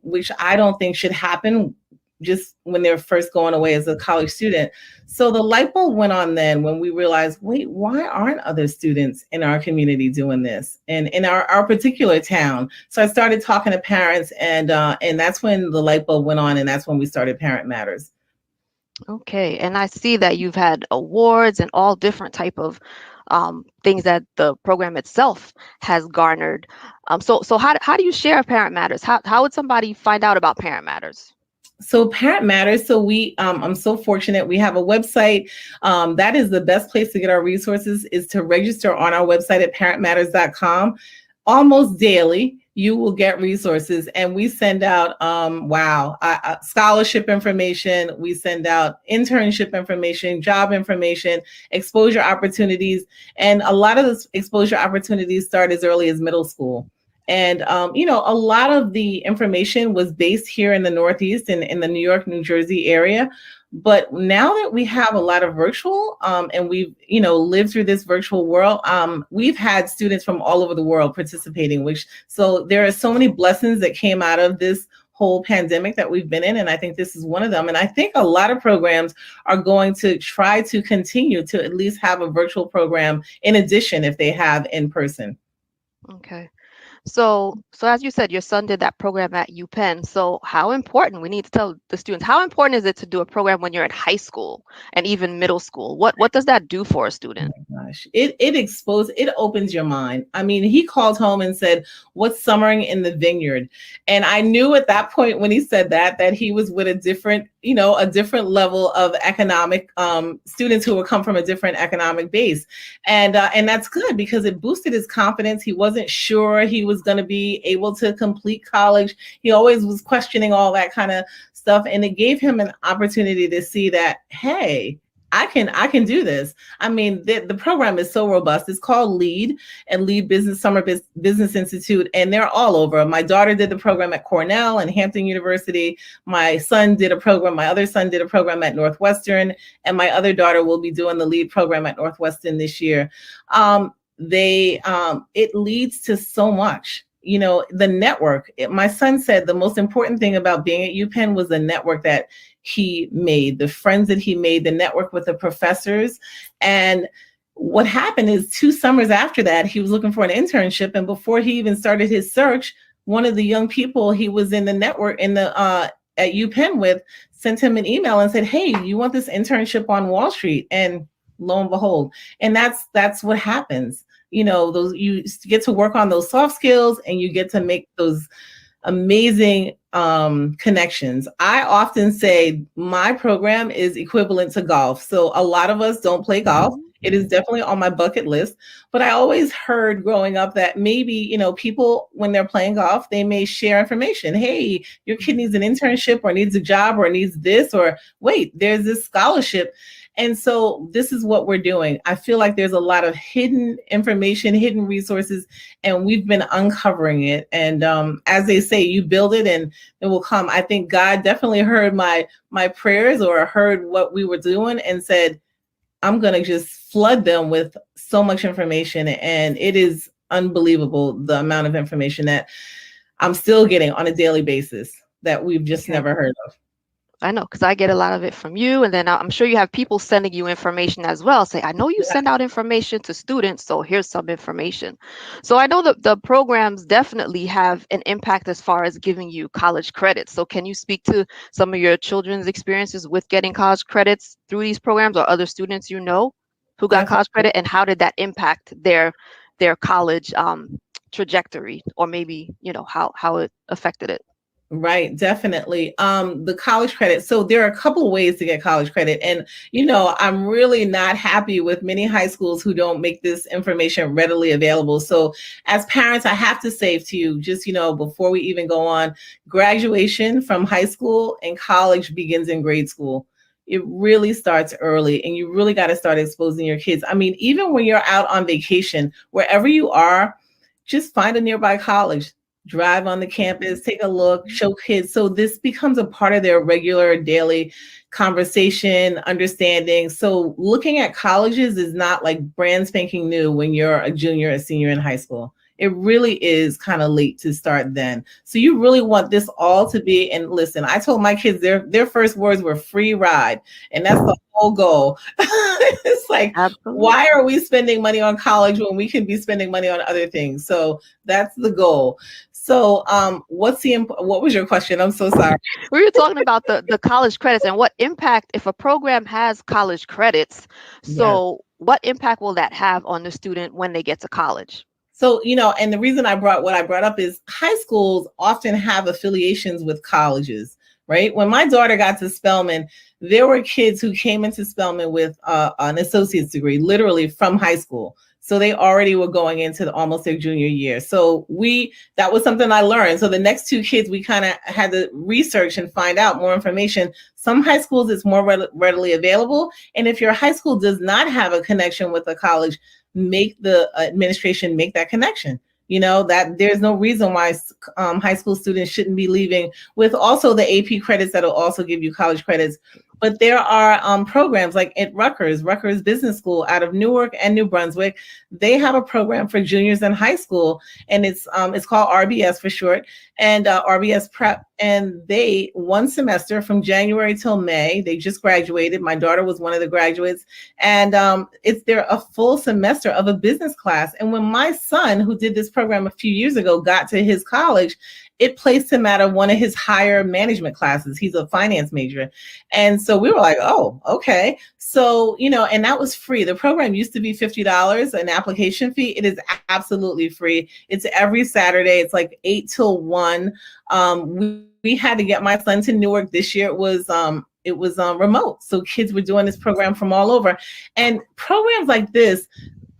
which I don't think should happen just when they're first going away as a college student. So the light bulb went on then when we realized, wait, why aren't other students in our community doing this? And in our particular town. So I started talking to parents, and that's when the light bulb went on, and that's when we started Parent Matters. Okay, and I see that you've had awards and all different type of things that the program itself has garnered. So how do you share Parent Matters? How would somebody find out about Parent Matters? So Parent Matters. So I'm so fortunate. We have a website. That is the best place to get our resources, is to register on our website at parentmatters.com. Almost daily, you will get resources, and we send out scholarship information. We send out internship information, job information, exposure opportunities, and a lot of those exposure opportunities start as early as middle school. And, a lot of the information was based here in the Northeast and in the New York, New Jersey area. But now that we have a lot of virtual and we've, lived through this virtual world, we've had students from all over the world participating, so there are so many blessings that came out of this whole pandemic that we've been in. And I think this is one of them. And I think a lot of programs are going to try to continue to at least have a virtual program in addition if they have in person. Okay. So as you said, your son did that program at UPenn. So how important, we need to tell the students, how important is it to do a program when you're in high school and even middle school? What does that do for a student? Oh my gosh, it opens your mind. I mean, he called home and said, "What's summering in the vineyard?" And I knew at that point when he said that he was with a different level of economic students who would come from a different economic base. And that's good because it boosted his confidence. He wasn't sure he was going to be able to complete college. He always was questioning all that kind of stuff. And it gave him an opportunity to see that, hey, I can do this. I mean, the program is so robust. It's called LEAD and LEAD Summer Business Institute, and they're all over. My daughter did the program at Cornell and Hampton University. My other son did a program at Northwestern, and my other daughter will be doing the LEAD program at Northwestern this year. It leads to so much. The network. My son said the most important thing about being at UPenn was the network that he made, the friends that he made, the network with the professors. And what happened is 2 summers after that, he was looking for an internship. And before he even started his search, one of the young people he was in the network at UPenn with sent him an email and said, "Hey, you want this internship on Wall Street?" And lo and behold, and that's what happens. You get to work on those soft skills and you get to make those amazing connections. I often say my program is equivalent to golf. So a lot of us don't play golf. It is definitely on my bucket list, but I always heard growing up that maybe, people, when they're playing golf, they may share information. Hey, your kid needs an internship or needs a job or needs this, or wait, there's this scholarship. And so this is what we're doing. I feel like there's a lot of hidden information, hidden resources, and we've been uncovering it. And as they say, you build it and it will come. I think God definitely heard my prayers or heard what we were doing and said, I'm going to just flood them with so much information. And it is unbelievable, the amount of information that I'm still getting on a daily basis that we've just never heard of. I know, because I get a lot of it from you, and then I'm sure you have people sending you information as well. Say, I know you send out information to students, so here's some information. So I know that the programs definitely have an impact as far as giving you college credits. So can you speak to some of your children's experiences with getting college credits through these programs, or other students who got college credit, and how did that impact their college trajectory, or maybe how it affected it? Right, definitely. The college credit. So there are a couple of ways to get college credit. And, I'm really not happy with many high schools who don't make this information readily available. So as parents, I have to say to you, just, before we even go on, graduation from high school and college begins in grade school. It really starts early, and you really got to start exposing your kids. I mean, even when you're out on vacation, wherever you are, just find a nearby college. Drive on the campus, take a look, show kids. So this becomes a part of their regular daily conversation, understanding. So looking at colleges is not like brand spanking new when you're a junior, a senior in high school. It really is kind of late to start then. So you really want this all to be, and listen, I told my kids their first words were free ride. And that's the whole goal. It's like, absolutely. Why are we spending money on college when we can be spending money on other things? So that's the goal. So what was your question? I'm so sorry. We were talking about the college credits and what impact, if a program has college credits, so what impact will that have on the student when they get to college? So, and the reason I brought up is high schools often have affiliations with colleges, right? When my daughter got to Spelman, there were kids who came into Spelman with an associate's degree, literally from high school. So they already were going into almost their junior year. So that was something I learned. So the next 2 kids, we kind of had to research and find out more information. Some high schools, it's more readily available. And if your high school does not have a connection with a college, make the administration make that connection. You know, that there's no reason why high school students shouldn't be leaving with also the AP credits that'll also give you college credits. But there are programs like at Rutgers Business School out of Newark and New Brunswick. They have a program for juniors in high school, and it's called RBS for short, and RBS Prep. And they, one semester from January till May, they just graduated. My daughter was one of the graduates, and they're a full semester of a business class. And when my son, who did this program a few years ago, got to his college, it placed him at one of his higher management classes. He's a finance major. And so we were like, oh, okay. So, you know, and that was free. The program used to be $50, an application fee. It is absolutely free. It's every Saturday. It's like 8 till 1. We had to get my son to Newark this year. It was remote. So kids were doing this program from all over. And programs like this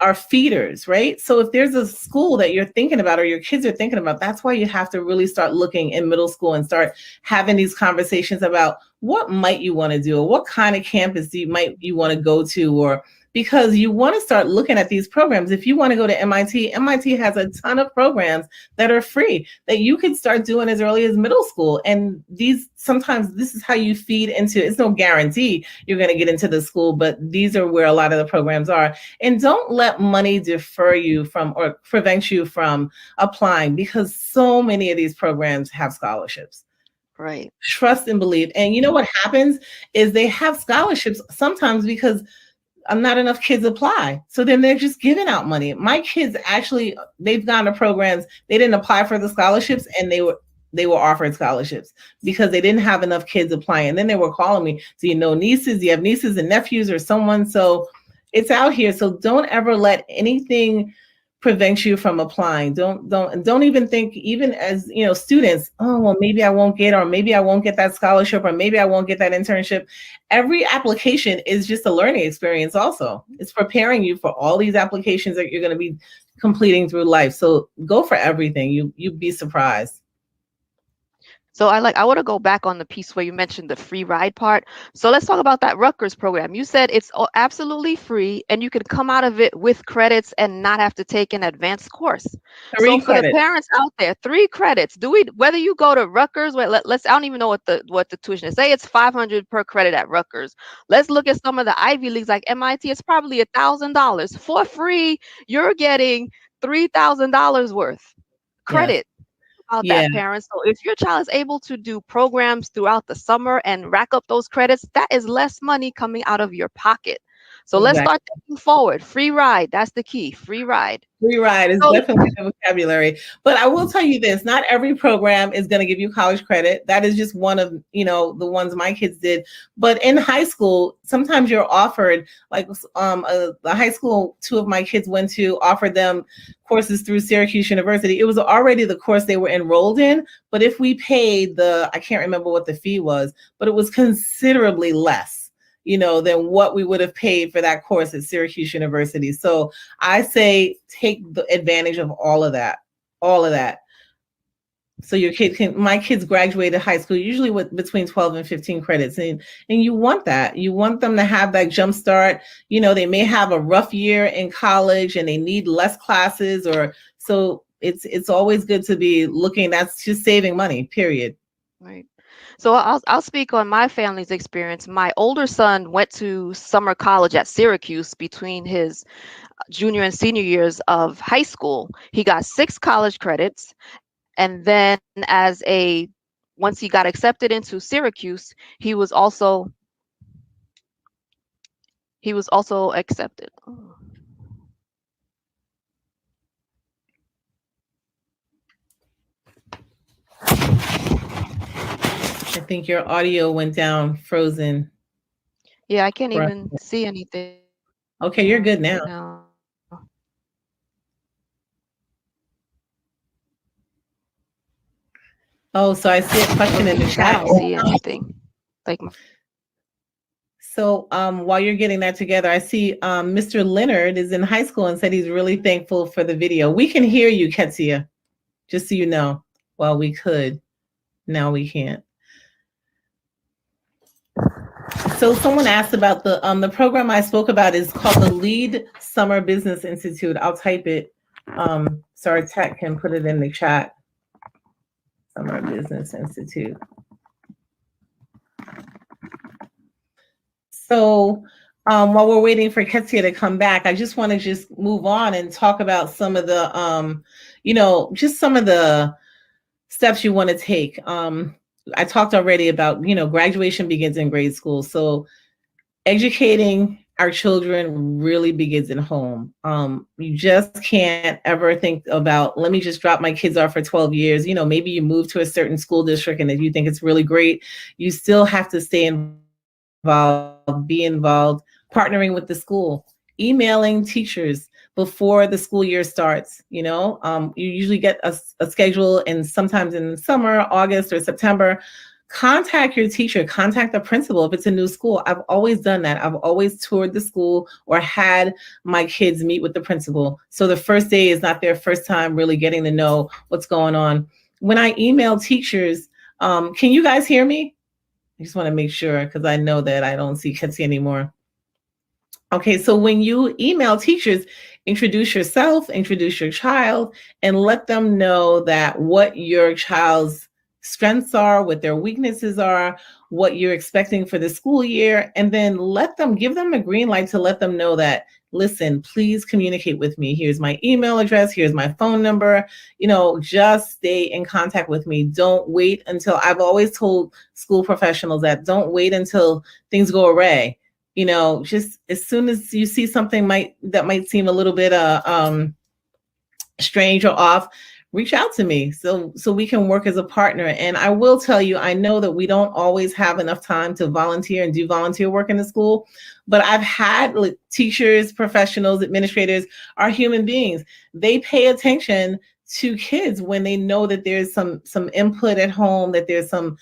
are feeders, right? So if there's a school that you're thinking about or your kids are thinking about, that's why you have to really start looking in middle school and start having these conversations about what might you want to do, or what kind of campus you want to go to, or because you want to start looking at these programs. If you want to go to MIT has a ton of programs that are free that you could start doing as early as middle school. And sometimes this is how you feed into, it's no guarantee you're going to get into the school, but these are where a lot of the programs are. And don't let money defer you from or prevent you from applying, because so many of these programs have scholarships. Right. Trust and believe. And you know what happens is they have scholarships sometimes because not enough kids apply. So then they're just giving out money. My kids actually, they've gone to programs, they didn't apply for the scholarships, and they were offered scholarships because they didn't have enough kids applying. And then they were calling me, do you know nieces? Do you have nieces and nephews or someone? So it's out here. So don't ever let anything prevent you from applying. Don't even think, even as, you know, students, oh, well, maybe I won't get, or maybe I won't get that scholarship, or maybe I won't get that internship. Every application is just a learning experience also. It's preparing you for all these applications that you're going to be completing through life. So go for everything. You'd be surprised. So I want to go back on the piece where you mentioned the free ride part. So let's talk about that Rutgers program. You said it's absolutely free and you can come out of it with credits and not have to take an advanced course. So for the parents out there, 3 credits. Whether you go to Rutgers, I don't even know what the tuition is. Say it's $500 per credit at Rutgers. Let's look at some of the Ivy Leagues like MIT. It's probably $1,000 for free. You're getting $3,000 worth credit. About that, parents. So if your child is able to do programs throughout the summer and rack up those credits, that is less money coming out of your pocket. So let's start thinking forward. Free ride. That's the key. Free ride. Free ride is definitely the vocabulary. But I will tell you this, not every program is going to give you college credit. That is just one of, you know, the ones my kids did. But in high school, sometimes you're offered, like the high school 2 of my kids went to offered them courses through Syracuse University. It was already the course they were enrolled in. But if we paid I can't remember what the fee was, but it was considerably less, you know, than what we would have paid for that course at Syracuse University. So I say take the advantage of all of that. So my kids graduated high school usually with between 12 and 15 credits. And you want that. You want them to have that jump start. You know, they may have a rough year in college and they need less classes, so it's always good to be looking. That's just saving money, period. Right. So I'll speak on my family's experience. My older son went to summer college at Syracuse between his junior and senior years of high school. He got 6 college credits. And then once he got accepted into Syracuse, he was also accepted. I think your audio went down, frozen. Yeah, I can't even see anything. Okay, you're good now. Oh, so I see a question in the chat. I don't see anything. So while you're getting that together, I see Mr. Leonard is in high school and said he's really thankful for the video. We can hear you, Ketsia, just so you know. Well, we could. Now we can't. So someone asked about the program I spoke about is called the Lead Summer Business Institute. I'll type it So our tech can put it in the chat. Summer Business Institute. So while we're waiting for Ketsia to come back, I just want to just move on and talk about some of the, just some of the steps you want to take. I talked already about, graduation begins in grade school. So educating our children really begins at home. You just can't ever think about, let me just drop my kids off for 12 years. Maybe you move to a certain school district and if you think it's really great, you still have to stay involved, be involved, partnering with the school, emailing teachers before the school year starts. You usually get a schedule, and sometimes in summer, August or September, contact your teacher, contact the principal if it's a new school. I've always done that. I've always toured the school or had my kids meet with the principal. So the first day is not their first time really getting to know what's going on. When I email teachers, can you guys hear me? I just want to make sure, because I know that I don't see Ketsia anymore. Okay, so when you email teachers, introduce yourself, introduce your child, and let them know that what your child's strengths are, what their weaknesses are, what you're expecting for the school year, and then give them a green light to let them know that, listen, please communicate with me. Here's my email address. Here's my phone number. Just stay in contact with me. Don't wait until, I've always told school professionals that don't wait until things go awry. Just as soon as you see something that might seem a little bit strange or off, reach out to me so we can work as a partner. And I will tell you, I know that we don't always have enough time to volunteer and do volunteer work in the school, but I've had teachers, professionals, administrators are human beings. They pay attention to kids when they know that there's some input at home, that there's some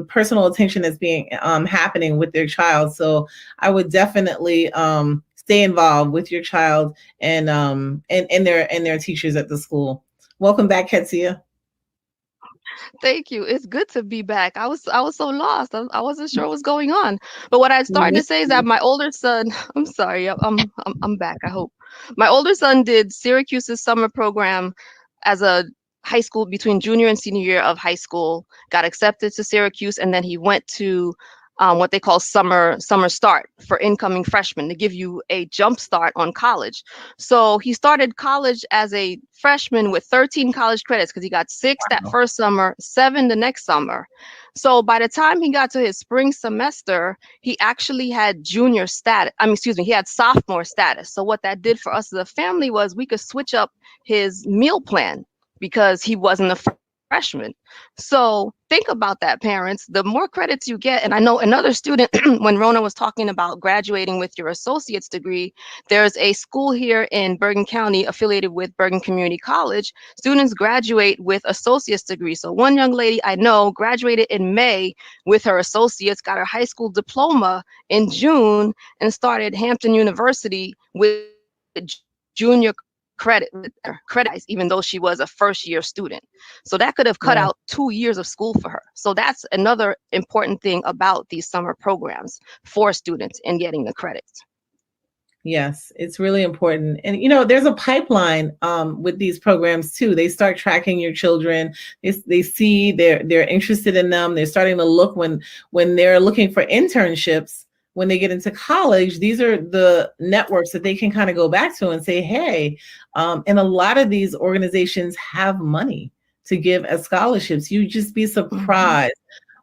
personal attention that's being happening with their child. So I would definitely stay involved with your child and their teachers at the school. Welcome back, Ketsia. Thank you. It's good to be back. I was so lost. I wasn't sure what was going on. But what I started to say is that my older son, I'm sorry, I'm back, I hope. My older son did Syracuse's summer program as a high school between junior and senior year of high school, got accepted to Syracuse, and then he went to what they call summer start for incoming freshmen to give you a jump start on college. So he started college as a freshman with 13 college credits because he got 6 that first summer, 7 the next summer. So by the time he got to his spring semester, he actually had junior status. He had sophomore status. So what that did for us as a family was we could switch up his meal plan because he wasn't a freshman. So think about that, parents. The more credits you get, and I know another student, when Rona was talking about graduating with your associate's degree, there's a school here in Bergen County affiliated with Bergen Community College. Students graduate with associate's degree. So one young lady I know graduated in May with her associates, got her high school diploma in June, and started Hampton University with junior credit, even though she was a first-year student. So that could have cut out 2 years of school for her. So that's another important thing about these summer programs for students and getting the credits. Yes, it's really important. And, there's a pipeline with these programs too. They start tracking your children. They see they're interested in them. They're starting to look when they're looking for internships. When they get into college, these are the networks that they can kind of go back to and say, hey, and a lot of these organizations have money to give as scholarships. You just be surprised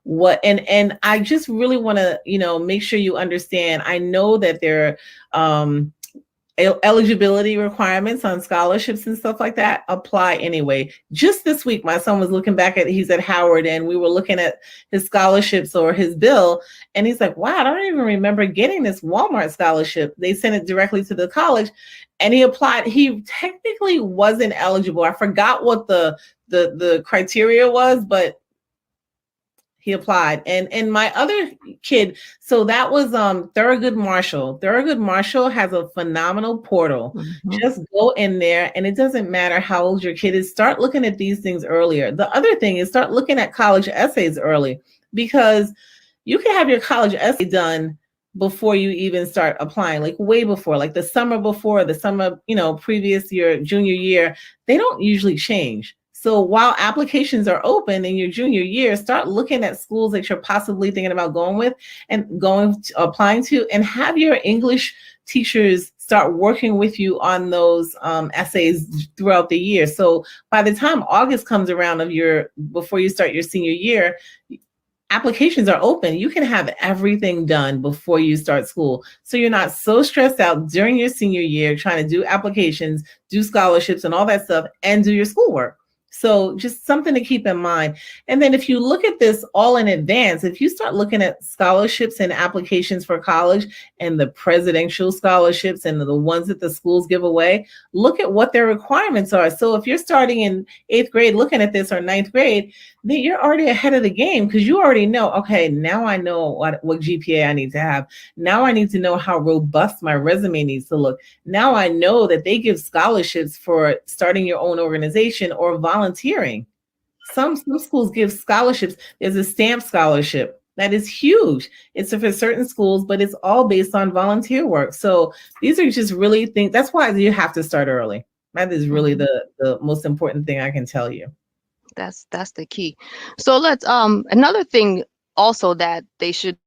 and I just really want to, make sure you understand. I know that there are eligibility requirements on scholarships and stuff like that apply anyway. Just this week, my son was looking back he's at Howard, and we were looking at his scholarships or his bill, and he's like, wow, I don't even remember getting this Walmart scholarship. They sent it directly to the college, and he applied. He technically wasn't eligible. I forgot what the criteria was, but he applied. And my other kid, so that was Thurgood Marshall. Thurgood Marshall has a phenomenal portal. Just go in there, and it doesn't matter how old your kid is. Start looking at these things earlier. The other thing is start looking at college essays early, because you can have your college essay done before you even start applying, like way before, like the summer before, the summer, previous year, junior year, they don't usually change. So while applications are open in your junior year, start looking at schools that you're possibly thinking about going with and applying to, and have your English teachers start working with you on those essays throughout the year. So by the time August comes around before you start your senior year, applications are open. You can have everything done before you start school. So you're not so stressed out during your senior year trying to do applications, do scholarships and all that stuff, and do your schoolwork. So just something to keep in mind. And then if you look at this all in advance, if you start looking at scholarships and applications for college and the presidential scholarships and the ones that the schools give away, look at what their requirements are. So if you're starting in 8th grade looking at this, or 9th grade, then you're already ahead of the game, because you already know, okay, now I know what GPA I need to have. Now I need to know how robust my resume needs to look. Now I know that they give scholarships for starting your own organization or volunteering. Some schools give scholarships. There's a STAMP scholarship that is huge. It's for certain schools, but it's all based on volunteer work. So these are just really things. That's why you have to start early. That is really the most important thing I can tell you. That's the key. So let's another thing also that they should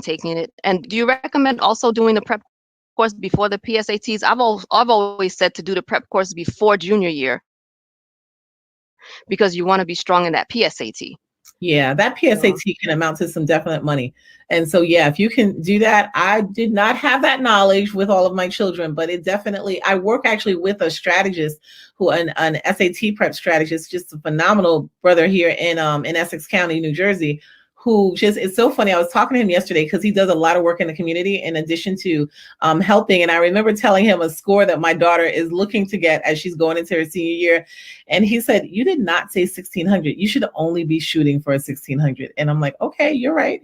taking it. And do you recommend also doing the prep course before the PSATs? I've always said to do the prep course before junior year, because you want to be strong in that PSAT. Yeah, that PSAT can amount to some definite money. And so, yeah, if you can do that, I did not have that knowledge with all of my children, but it definitely, I work actually with a strategist an SAT prep strategist, just a phenomenal brother here in Essex County, New Jersey, who it's so funny. I was talking to him yesterday because he does a lot of work in the community in addition to helping. And I remember telling him a score that my daughter is looking to get as she's going into her senior year. And he said, you did not say 1600. You should only be shooting for a 1600. And I'm like, okay, you're right.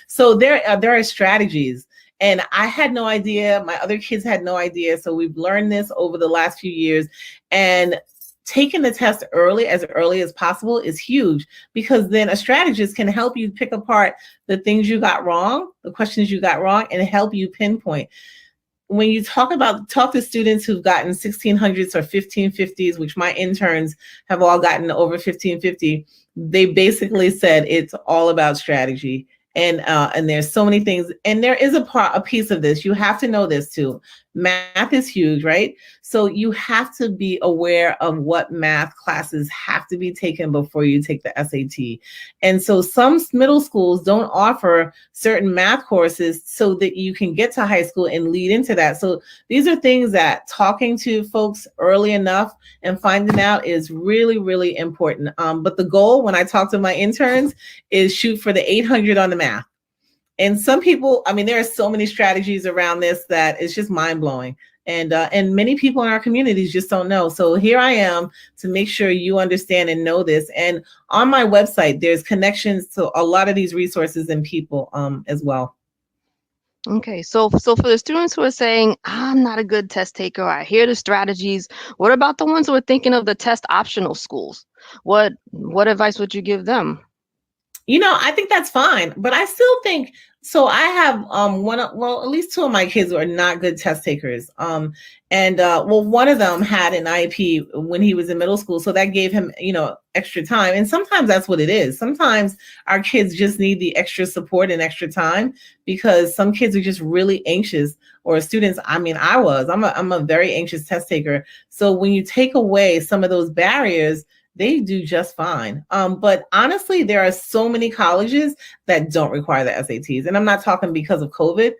So there are strategies. And I had no idea. My other kids had no idea. So we've learned this over the last few years. And taking the test early as possible is huge, because then a strategist can help you pick apart the things you got wrong, the questions you got wrong, and help you pinpoint. When you talk to students who've gotten 1600s or 1550s, which my interns have all gotten over 1550, they basically said it's all about strategy. And there's so many things, and there is a piece of this. You have to know this too. Math is huge, right? So you have to be aware of what math classes have to be taken before you take the SAT. And so some middle schools don't offer certain math courses so that you can get to high school and lead into that. So these are things that talking to folks early enough and finding out is really, really important. But the goal when I talk to my interns is shoot for the 800 on the math. And some people, there are so many strategies around this that it's just mind blowing. And many people in our communities just don't know. So here I am to make sure you understand and know this. And on my website, there's connections to a lot of these resources and people as well. Okay, so for the students who are saying, I'm not a good test taker, I hear the strategies, what about the ones who are thinking of the test optional schools? What advice would you give them? I think that's fine, but I still think, so I have at least two of my kids who are not good test takers. One of them had an IEP when he was in middle school, so that gave him, extra time. And sometimes that's what it is. Sometimes our kids just need the extra support and extra time, because some kids are just really anxious, or students. I'm a very anxious test taker. So when you take away some of those barriers, they do just fine. But honestly, there are so many colleges that don't require the SATs. And I'm not talking because of COVID.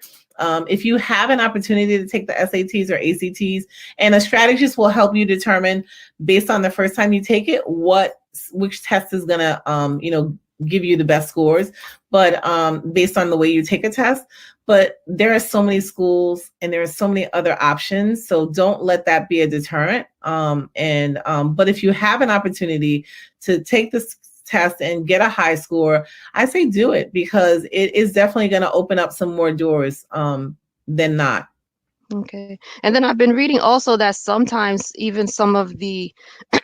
If you have an opportunity to take the SATs or ACTs, and a strategist will help you determine, based on the first time you take it, which test is gonna give you the best scores, but based on the way you take a test. But there are so many schools and there are so many other options. So don't let that be a deterrent. But if you have an opportunity to take this test and get a high score, I say do it, because it is definitely going to open up some more doors than not. Okay. And then I've been reading also that sometimes even some of the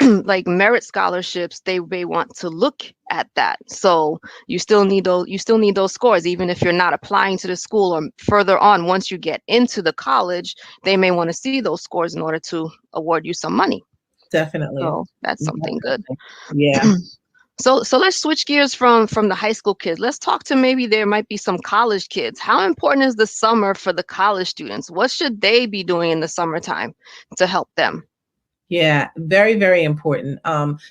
like merit scholarships, they may want to look at that. So you still need those scores, even if you're not applying to the school or further on. Once you get into the college, they may want to see those scores in order to award you some money. Definitely. So that's something good. Yeah. So let's switch gears from the high school kids. Let's talk to maybe there might be some college kids. How important is the summer for the college students? What should they be doing in the summertime to help them? Yeah, very, very important.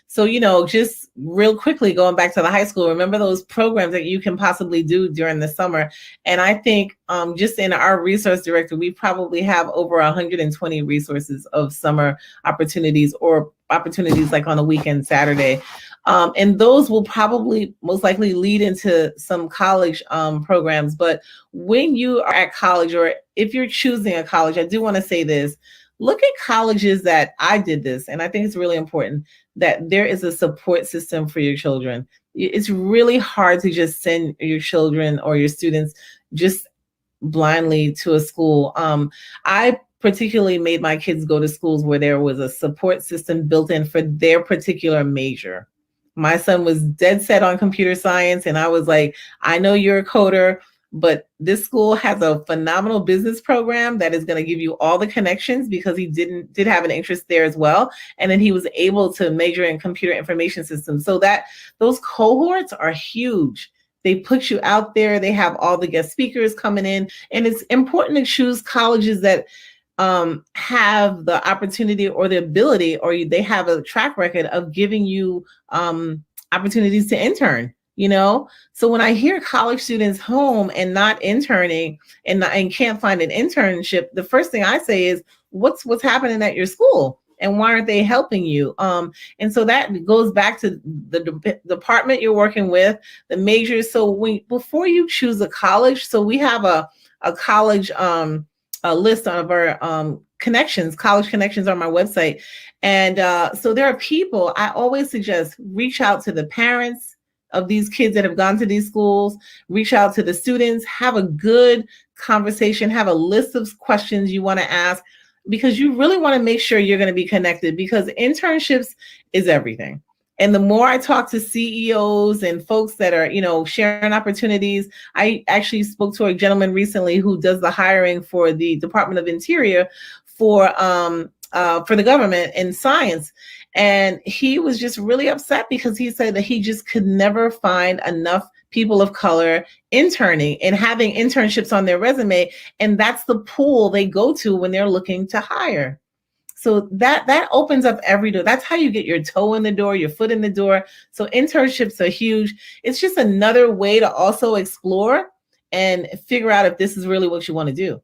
So, just real quickly going back to the high school, remember those programs that you can possibly do during the summer. And I think just in our resource director, we probably have over 120 resources of summer opportunities or opportunities like on a weekend, Saturday. And those will probably most likely lead into some college programs. But when you are at college, or if you're choosing a college, I do want to say this. Look at colleges that I did this, and I think it's really important that there is a support system for your children. It's really hard to just send your children or your students just blindly to a school. I particularly made my kids go to schools where there was a support system built in for their particular major. My son was dead set on computer science, and I was like, I know you're a coder, but this school has a phenomenal business program that is going to give you all the connections, because he did have an interest there as well. And then he was able to major in computer information systems. So that those cohorts are huge. They put you out there. They have all the guest speakers coming in. And it's important to choose colleges that have the opportunity or the ability, or they have a track record of giving you opportunities to intern. So when I hear college students home and not interning and can't find an internship, the first thing I say is, what's happening at your school, and why aren't they helping you? And so that goes back to the department you're working with, the majors. So before you choose a college, so we have a college a list of our connections, college connections on my website. And so there are people, I always suggest reach out to the parents of these kids that have gone to these schools, reach out to the students, have a good conversation, have a list of questions you want to ask, because you really want to make sure you're going to be connected, because internships is everything. And the more I talk to CEOs and folks that are, sharing opportunities, I actually spoke to a gentleman recently who does the hiring for the Department of Interior for the government in science. And he was just really upset because he said that he just could never find enough people of color interning and having internships on their resume. And that's the pool they go to when they're looking to hire. So that opens up every door. That's how you get your toe in the door, your foot in the door. So internships are huge. It's just another way to also explore and figure out if this is really what you want to do,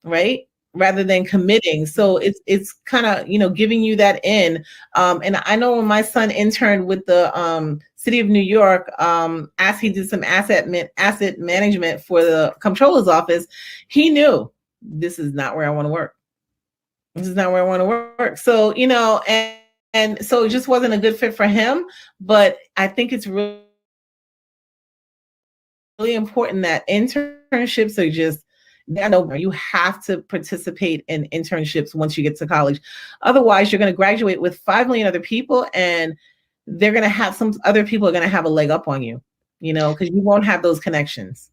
right? Rather than committing. So it's kind of, giving you that in. And I know when my son interned with the city of New York, as he did some asset management for the comptroller's office, he knew this is not where I want to work. This is not where I want to work. So, and so it just wasn't a good fit for him. But I think it's really important that internships are just, you have to participate in internships once you get to college. Otherwise, you're going to graduate with 5 million other people, and they're going to have some other people are going to have a leg up on you, because you won't have those connections.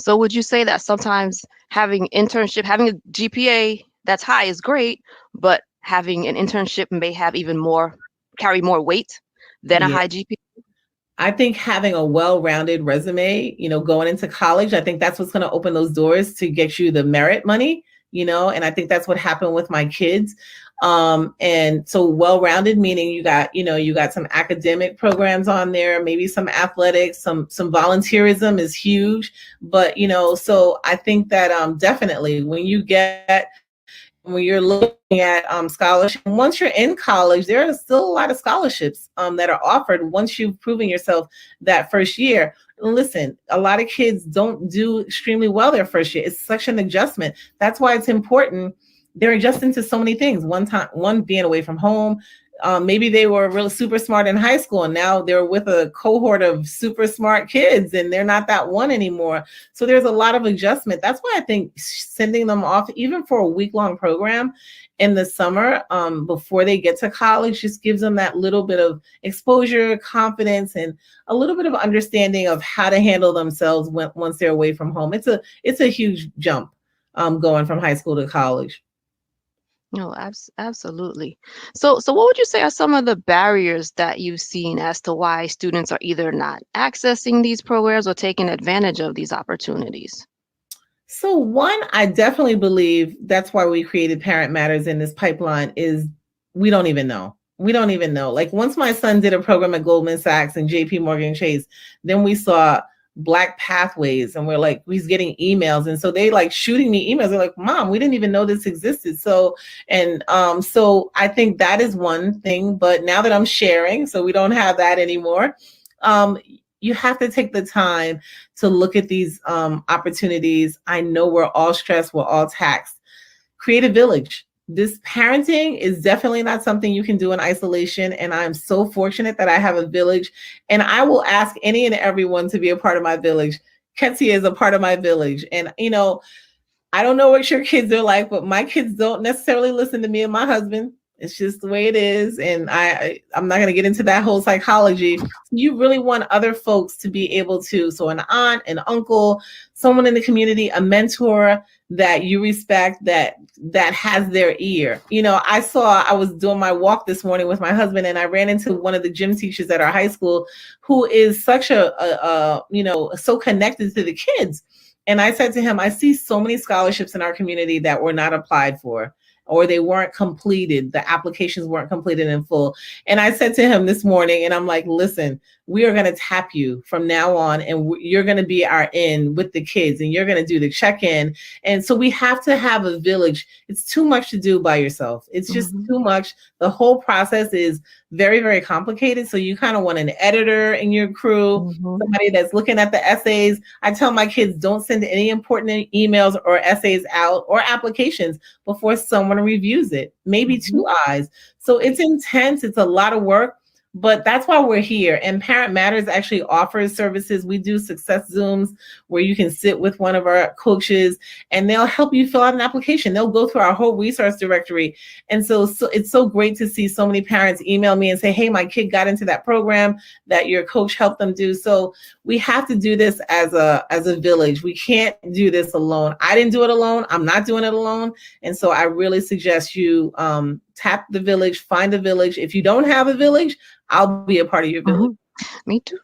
So would you say that sometimes having a GPA that's high is great, but having an internship may have carry more weight than a high GPA? I think having a well-rounded resume, going into college, I think that's what's going to open those doors to get you the merit money, and I think that's what happened with my kids. And so well-rounded, meaning you got some academic programs on there, maybe some athletics, some volunteerism is huge. But, so I think that definitely when you're looking at scholarship, once you're in college, there are still a lot of scholarships that are offered once you've proven yourself that first year. Listen, a lot of kids don't do extremely well their first year. It's such an adjustment. That's why it's important. They're adjusting to so many things. One being away from home, Maybe they were real super smart in high school and now they're with a cohort of super smart kids and they're not that one anymore. So there's a lot of adjustment. That's why I think sending them off, even for a week-long program in the summer, before they get to college, just gives them that little bit of exposure, confidence, and a little bit of understanding of how to handle themselves once they're away from home. It's a huge jump, going from high school to college. No, absolutely. So what would you say are some of the barriers that you've seen as to why students are either not accessing these programs or taking advantage of these opportunities? So one, I definitely believe that's why we created Parent Matters in this pipeline is we don't even know. We don't even know. Like once my son did a program at Goldman Sachs and JP Morgan Chase, then we saw Black Pathways and we're like, he's getting emails. And so they like shooting me emails. They're like, Mom, we didn't even know this existed. So I think that is one thing, but now that I'm sharing, so we don't have that anymore. You have to take the time to look at these opportunities. I know we're all stressed, we're all taxed. Create a village. This parenting is definitely not something you can do in isolation. And I'm so fortunate that I have a village. And I will ask any and everyone to be a part of my village. Ketsia is a part of my village. And, I don't know what your kids are like, but my kids don't necessarily listen to me and my husband. It's just the way it is. And I'm not going to get into that whole psychology. You really want other folks to be able to, so an aunt, an uncle, someone in the community, a mentor that you respect, that has their ear. I was doing my walk this morning with my husband and I ran into one of the gym teachers at our high school who is such so connected to the kids. And I said to him, I see so many scholarships in our community that were not applied for, or they weren't completed. The applications weren't completed in full. And I said to him this morning, and I'm like, listen, we are going to tap you from now on, and you're going to be our in with the kids, and you're going to do the check-in. And so we have to have a village. It's too much to do by yourself. It's just too much. The whole process is very, very complicated. So you kind of want an editor in your crew, somebody that's looking at the essays. I tell my kids, don't send any important emails or essays out or applications before someone reviews it, maybe two eyes. So it's intense. It's a lot of work. But that's why we're here. And Parent Matters actually offers services. We do success Zooms where you can sit with one of our coaches and they'll help you fill out an application. They'll go through our whole resource directory. And so it's so great to see so many parents email me and say, hey, my kid got into that program that your coach helped them do. So we have to do this as a village. We can't do this alone. I didn't do it alone. I'm not doing it alone. And so I really suggest you tap the village, find a village. If you don't have a village, I'll be a part of your village. Me too.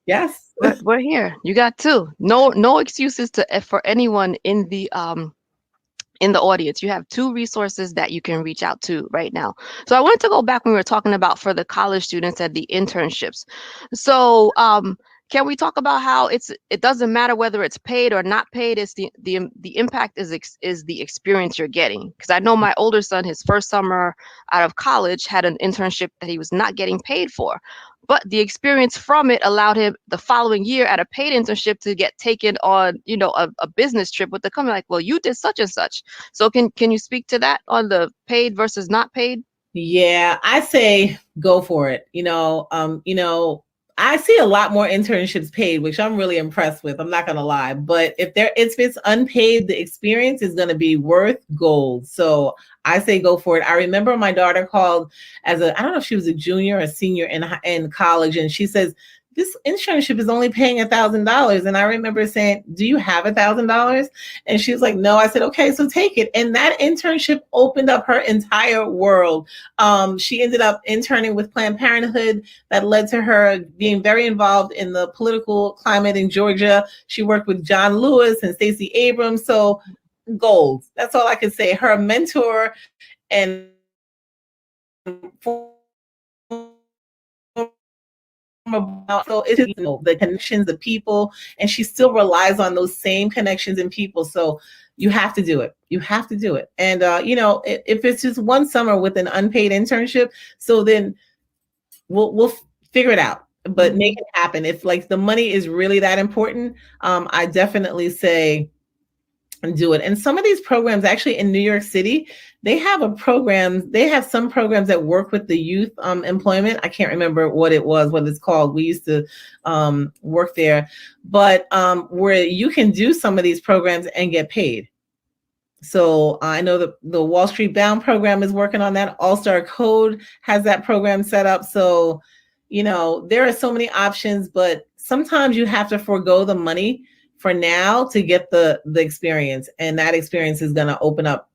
Yes. We're here. You got two. No excuses for anyone in the audience. You have two resources that you can reach out to right now. So I wanted to go back when we were talking about for the college students and the internships. So can we talk about how it doesn't matter whether it's paid or not paid? It's the impact is the experience you're getting. Because I know my older son, his first summer out of college, had an internship that he was not getting paid for, but the experience from it allowed him the following year at a paid internship to get taken on a business trip with the company. Like, well, you did such and such. So can you speak to that on the paid versus not paid? Yeah, I say go for it. I see a lot more internships paid, which I'm really impressed with. I'm not going to lie. But if it's unpaid, the experience is going to be worth gold. So I say go for it. I remember my daughter called I don't know if she was a junior or a senior in college. And she says, this internship is only paying $1,000. And I remember saying, do you have $1,000? And she was like, no. I said, okay, so take it. And that internship opened up her entire world. She ended up interning with Planned Parenthood. That led to her being very involved in the political climate in Georgia. She worked with John Lewis and Stacey Abrams. So gold. That's all I can say. Her mentor and so it's the connections, the people, and she still relies on those same connections and people. So you have to do it. You have to do it. And if it's just one summer with an unpaid internship, so then we'll figure it out. But make it happen. If like the money is really that important, I definitely say and do it. And some of these programs, actually in New York City, they have some programs that work with the youth employment. I can't remember what it's called. We used to work there, but where you can do some of these programs and get paid. So I know the Wall Street Bound program is working on that. All-Star Code has that program set up. So, there are so many options, but sometimes you have to forego the money for now to get the experience, and that experience is going to open up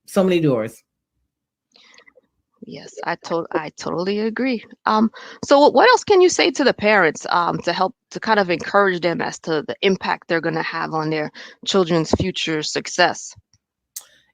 so many doors. Yes, I totally agree. So what else can you say to the parents to help to kind of encourage them as to the impact they're going to have on their children's future success?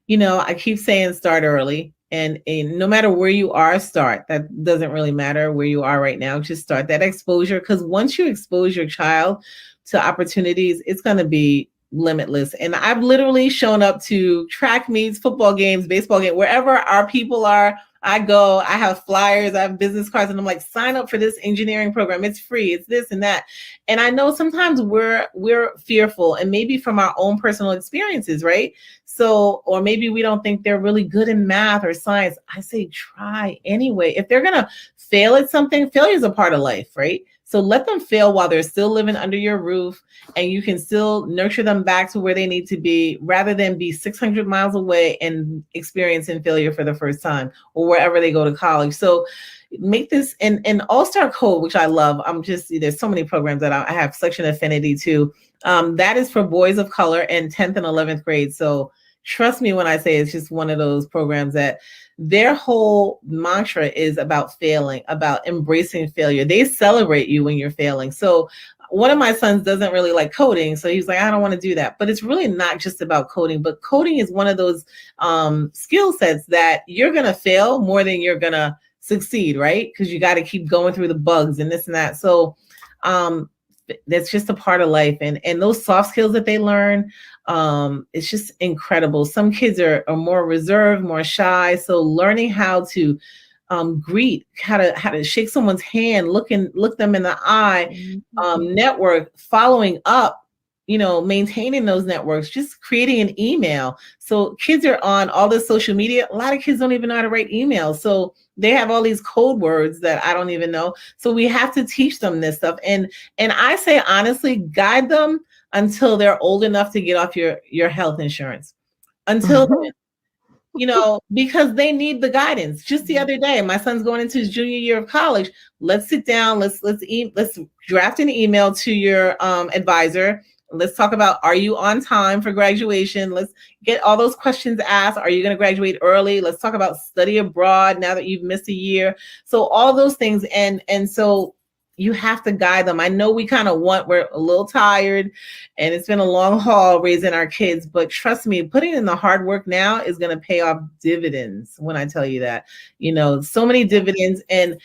I keep saying start early, and no matter where you are, start. That doesn't really matter where you are right now. Just start that exposure, because once you expose your child to opportunities, it's going to be limitless. And I've literally shown up to track meets, football games, baseball games, wherever our people are. I go, I have flyers, I have business cards, and I'm like, sign up for this engineering program. It's free. It's this and that. And I know sometimes we're fearful, and maybe from our own personal experiences, right? So, or maybe we don't think they're really good in math or science. I say, try anyway. If they're going to fail at something, failure is a part of life, right? So let them fail while they're still living under your roof, and you can still nurture them back to where they need to be, rather than be 600 miles away and experiencing failure for the first time, or wherever they go to college. So make this an All-Star Code, which I love. There's so many programs that I have such an affinity to. That is for boys of color in 10th and 11th grade. So trust me when I say it's just one of those programs that their whole mantra is about failing, about embracing failure. They celebrate you when you're failing. So one of my sons doesn't really like coding. So he's like, I don't want to do that. But it's really not just about coding, but coding is one of those skill sets that you're going to fail more than you're going to succeed, right? Because you got to keep going through the bugs and this and that. So that's just a part of life. And those soft skills that they learn, it's just incredible. Some kids are more reserved, more shy. So learning how to greet, how to shake someone's hand, look them in the eye, network, following up, maintaining those networks, just creating an email. So kids are on all this social media. A lot of kids don't even know how to write emails. So they have all these code words that I don't even know. So we have to teach them this stuff. And I say, honestly, guide them until they're old enough to get off your health insurance. Until then, because they need the guidance. Just the other day, my son's going into his junior year of college. Let's sit down. Let's draft an email to your advisor. Let's talk about, are you on time for graduation? Let's get all those questions asked. Are you going to graduate early? Let's talk about study abroad now that you've missed a year. So all those things. And so you have to guide them. I know we're a little tired, and it's been a long haul raising our kids, but trust me, putting in the hard work now is going to pay off dividends when I tell you that, so many dividends. And,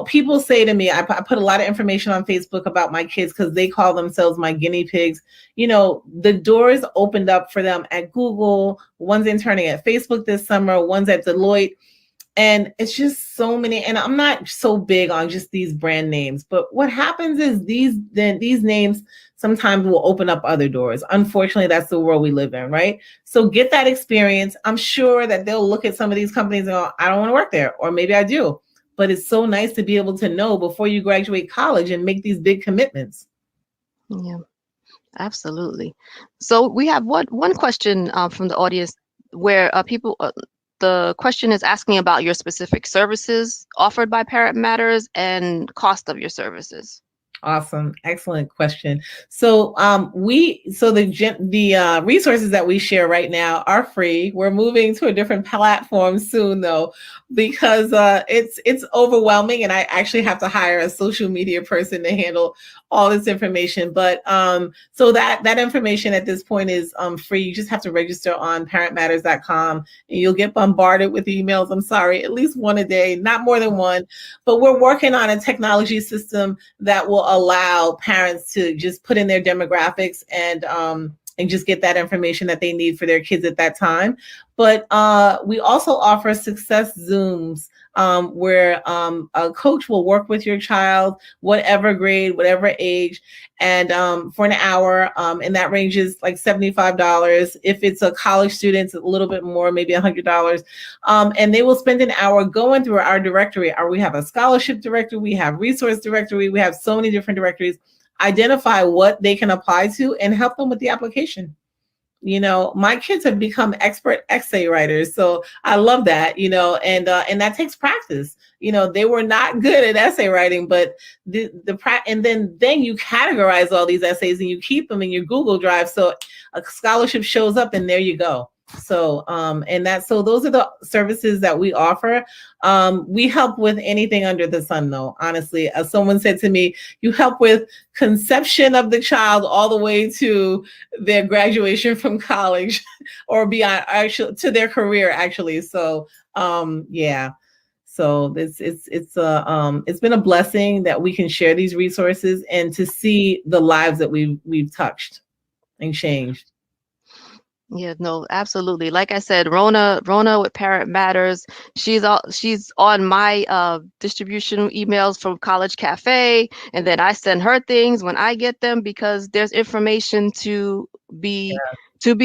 people say to me, I put a lot of information on Facebook about my kids because they call themselves my guinea pigs. The doors opened up for them at Google. One's interning at Facebook this summer, one's at Deloitte. And it's just so many, and I'm not so big on just these brand names, but what happens is these names sometimes will open up other doors. Unfortunately, that's the world we live in, right? So get that experience. I'm sure that they'll look at some of these companies and go, I don't want to work there, or maybe I do. But it's so nice to be able to know before you graduate college and make these big commitments. Yeah, absolutely. So we have one question from the audience where people... the question is asking about your specific services offered by Parent Matters and cost of your services. Awesome. Excellent question. So the resources that we share right now are free. We're moving to a different platform soon though, because it's overwhelming, and I actually have to hire a social media person to handle all this information. But so that information at this point is free. You just have to register on parentmatters.com, and you'll get bombarded with emails. I'm sorry, at least one a day, not more than one. But we're working on a technology system that will allow parents to just put in their demographics and just get that information that they need for their kids at that time. But we also offer success Zooms where a coach will work with your child, whatever grade, whatever age, and for an hour, and that ranges like $75. If it's a college student, it's a little bit more, maybe $100. And they will spend an hour going through our directory. We have a scholarship directory, we have resource directory, we have so many different directories. Identify what they can apply to and help them with the application. You know, my kids have become expert essay writers, so I love that. You know, and that takes practice. You know, they were not good at essay writing, but and then you categorize all these essays and you keep them in your Google Drive, so a scholarship shows up, and there you go. So so those are the services that we offer. We help with anything under the sun, though. Honestly, as someone said to me, you help with conception of the child all the way to their graduation from college or beyond, actually, to their career, actually. So yeah. So it's been a blessing that we can share these resources and to see the lives that we've touched and changed. Yeah, no, absolutely. Like I said, Rona with Parent Matters, she's on my distribution emails from College Cafe, and then I send her things when I get them because there's information to be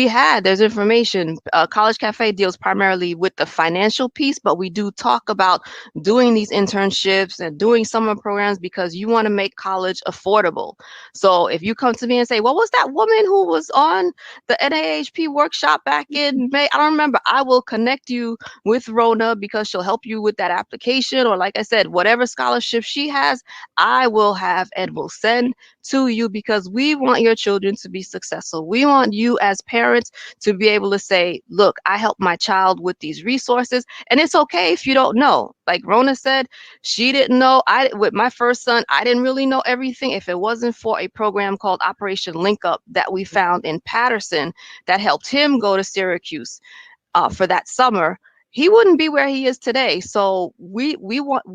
had. There's information. College Cafe deals primarily with the financial piece, but we do talk about doing these internships and doing summer programs because you want to make college affordable. So if you come to me and say, what was that woman who was on the NAAHP workshop back in May? I don't remember. I will connect you with Rona because she'll help you with that application, or like I said, whatever scholarship she has, I will have and will send to you because we want your children to be successful. We want you as parents to be able to say, look, I helped my child with these resources, and it's okay if you don't know. Like Rona said, she didn't know. With my first son, I didn't really know everything. If it wasn't for a program called Operation Link Up that we found in Patterson that helped him go to Syracuse for that summer, he wouldn't be where he is today. So we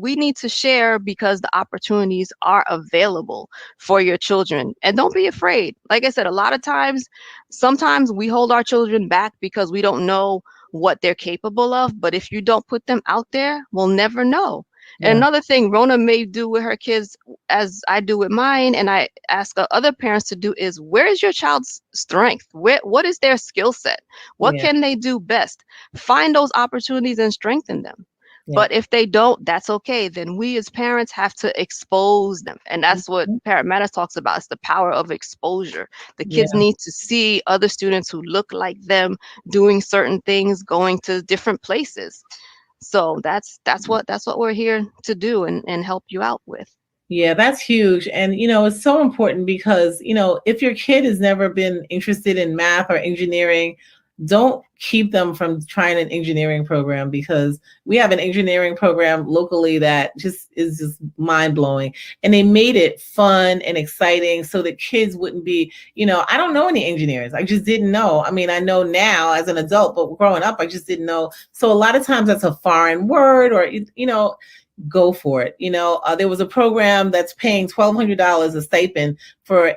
need to share because the opportunities are available for your children. And don't be afraid. Like I said, a lot of times, sometimes we hold our children back because we don't know what they're capable of. But if you don't put them out there, we'll never know. Yeah. And another thing Rona may do with her kids, as I do with mine, and I ask other parents to do, is where is your child's strength? What is their skill set? What can they do best? Find those opportunities and strengthen them. Yeah. But if they don't, that's okay. Then we as parents have to expose them. And that's what Parent Matters talks about. It's the power of exposure. The kids need to see other students who look like them doing certain things, going to different places. So that's what we're here to do and help you out with. Yeah, that's huge. And, you know, it's so important because, you know, if your kid has never been interested in math or engineering, don't keep them from trying an engineering program, because we have an engineering program locally that is just mind blowing. And they made it fun and exciting so that kids wouldn't be, you know, I don't know any engineers. I just didn't know. I mean, I know now as an adult, but growing up, I just didn't know. So a lot of times that's a foreign word, or, you know, go for it. You know, there was a program that's paying $1,200 a stipend for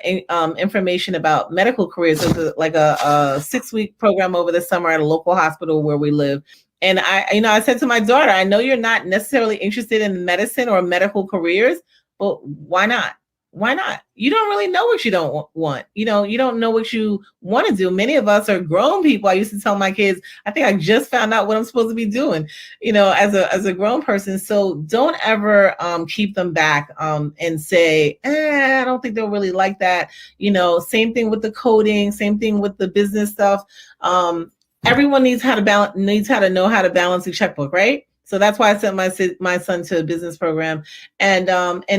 information about medical careers. It was like a 6-week program over the summer at a local hospital where we live. And I said to my daughter, I know you're not necessarily interested in medicine or medical careers, but why not? Why not? You don't really know what you don't want. You know, you don't know what you want to do. Many of us are grown people. I used to tell my kids, I think I just found out what I'm supposed to be doing, you know, as a grown person. So don't ever keep them back and say, I don't think they'll really like that. You know, same thing with the coding, same thing with the business stuff. Everyone needs to know how to balance a checkbook, right? So that's why I sent my son to a business program, and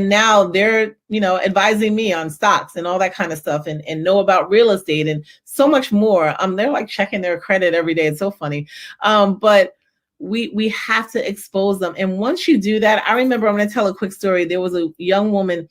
now they're, you know, advising me on stocks and all that kind of stuff, and know about real estate and so much more. They're like checking their credit every day. It's so funny, but we have to expose them. And once you do that, I remember, I'm going to tell a quick story. There was a young woman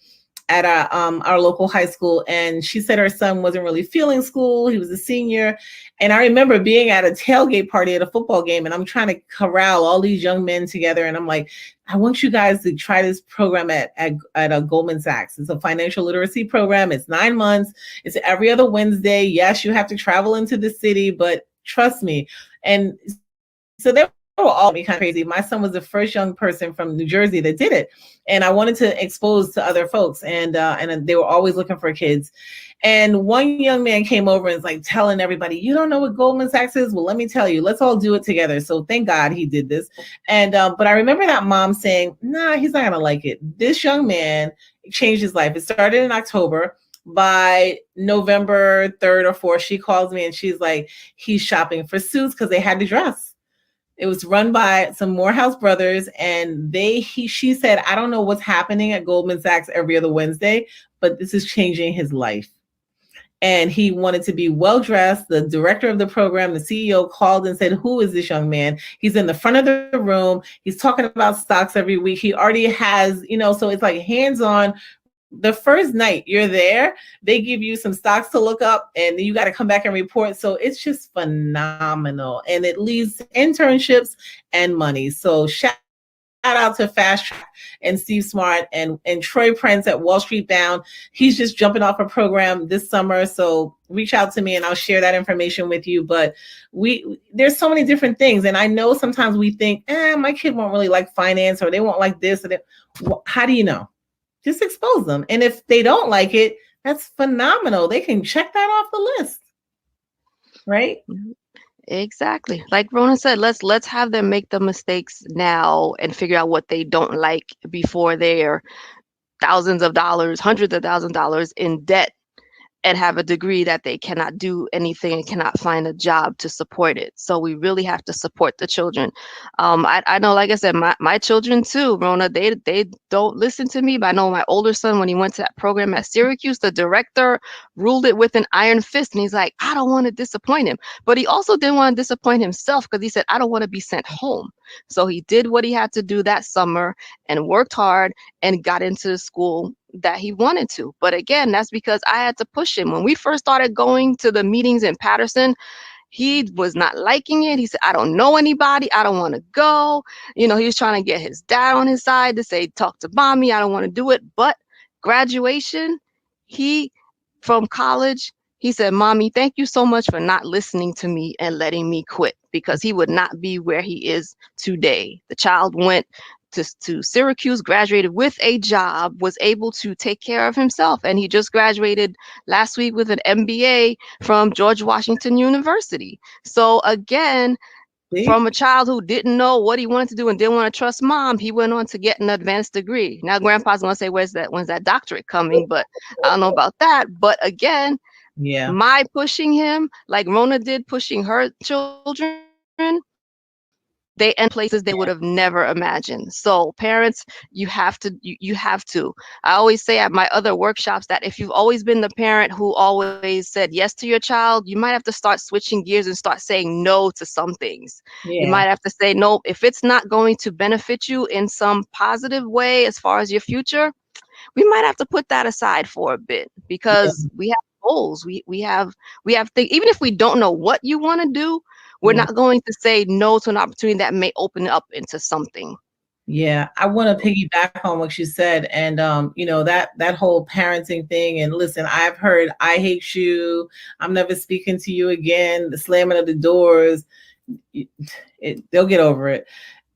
at our local high school, and she said her son wasn't really feeling school. He was a senior. And I remember being at a tailgate party at a football game, and I'm trying to corral all these young men together. And I'm like, I want you guys to try this program at a Goldman Sachs. It's a financial literacy program. It's 9 months. It's every other Wednesday. Yes, you have to travel into the city, but trust me. And so there were all kind of crazy. My son was the first young person from New Jersey that did it, and I wanted to expose to other folks, and they were always looking for kids. And one young man came over and was like telling everybody, "You don't know what Goldman Sachs is? Well, let me tell you. Let's all do it together." So thank God he did this. And but I remember that mom saying, "Nah, he's not gonna like it." This young man changed his life. It started in October. By November 3rd or 4th, she calls me and she's like, he's shopping for suits because they had to dress. It was run by some Morehouse brothers, and she said, "I don't know what's happening at Goldman Sachs every other Wednesday, but this is changing his life." And he wanted to be well dressed. The director of the program, the CEO, called and said, "Who is this young man? He's in the front of the room. He's talking about stocks every week. He already has, so it's like hands-on." The first night you're there, they give you some stocks to look up, and you got to come back and report. So it's just phenomenal, and it leads to internships and money. So shout out to Fast Track and Steve Smart and Troy Prince at Wall Street Bound. He's just jumping off a program this summer. So reach out to me and I'll share that information with you. But there's so many different things. And I know sometimes we think, my kid won't really like finance, or they won't like this. How do you know? Just expose them. And if they don't like it, that's phenomenal. They can check that off the list. Right? Exactly. Like Rona said, let's have them make the mistakes now and figure out what they don't like before they're thousands of dollars, hundreds of thousands of dollars in debt and have a degree that they cannot do anything and cannot find a job to support it. So we really have to support the children. I know, like I said, my children too, Rona, they don't listen to me, but I know my older son, when he went to that program at Syracuse, the director ruled it with an iron fist. And he's like, I don't want to disappoint him. But he also didn't want to disappoint himself, because he said, I don't want to be sent home. So he did what he had to do that summer and worked hard and got into the school that he wanted to. But again, that's because I had to push him. When we first started going to the meetings in Patterson, he was not liking it. He said, I don't know anybody. I don't want to go. He was trying to get his dad on his side to say, talk to mommy. I don't want to do it. But graduation, from college, he said, Mommy, thank you so much for not listening to me and letting me quit, because he would not be where he is today. The child went to Syracuse, graduated with a job, was able to take care of himself. And he just graduated last week with an MBA from George Washington University. So again, from a child who didn't know what he wanted to do and didn't want to trust mom, he went on to get an advanced degree. Now grandpa's gonna say, when's that doctorate coming? But I don't know about that. But again, my pushing him, like Rona did pushing her children, they end places they would have never imagined. So parents, you have to. I always say at my other workshops that if you've always been the parent who always said yes to your child, you might have to start switching gears and start saying no to some things. You might have to say, no, if it's not going to benefit you in some positive way as far as your future, we might have to put that aside for a bit, because we have goals. We have things. Even if we don't know what you want to do, we're not going to say no to an opportunity that may open up into something. Yeah, I want to piggyback on what you said, and that whole parenting thing. And listen, I've heard, I hate you, I'm never speaking to you again, the slamming of the doors. They'll get over it.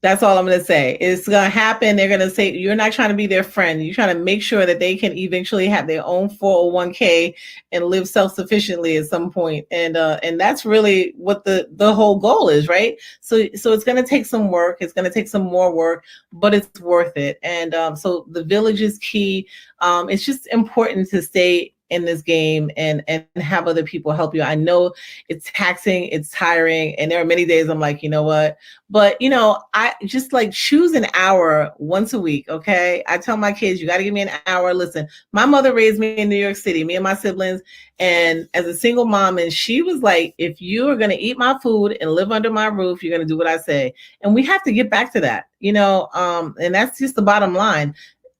That's all I'm going to say. It's going to happen. They're going to say, you're not trying to be their friend. You're trying to make sure that they can eventually have their own 401k and live self-sufficiently at some point. And that's really what the whole goal is, right? So it's going to take some work. It's going to take some more work, but it's worth it. And so the village is key. It's just important to stay in this game and have other people help you. I know it's taxing, it's tiring, and there are many days I'm like, you know what? But I just like choose an hour once a week. Okay. I tell my kids, you got to give me an hour. Listen, my mother raised me in New York City, me and my siblings, and as a single mom, and she was like, if you are going to eat my food and live under my roof, you're going to do what I say. And we have to get back to that, and that's just the bottom line.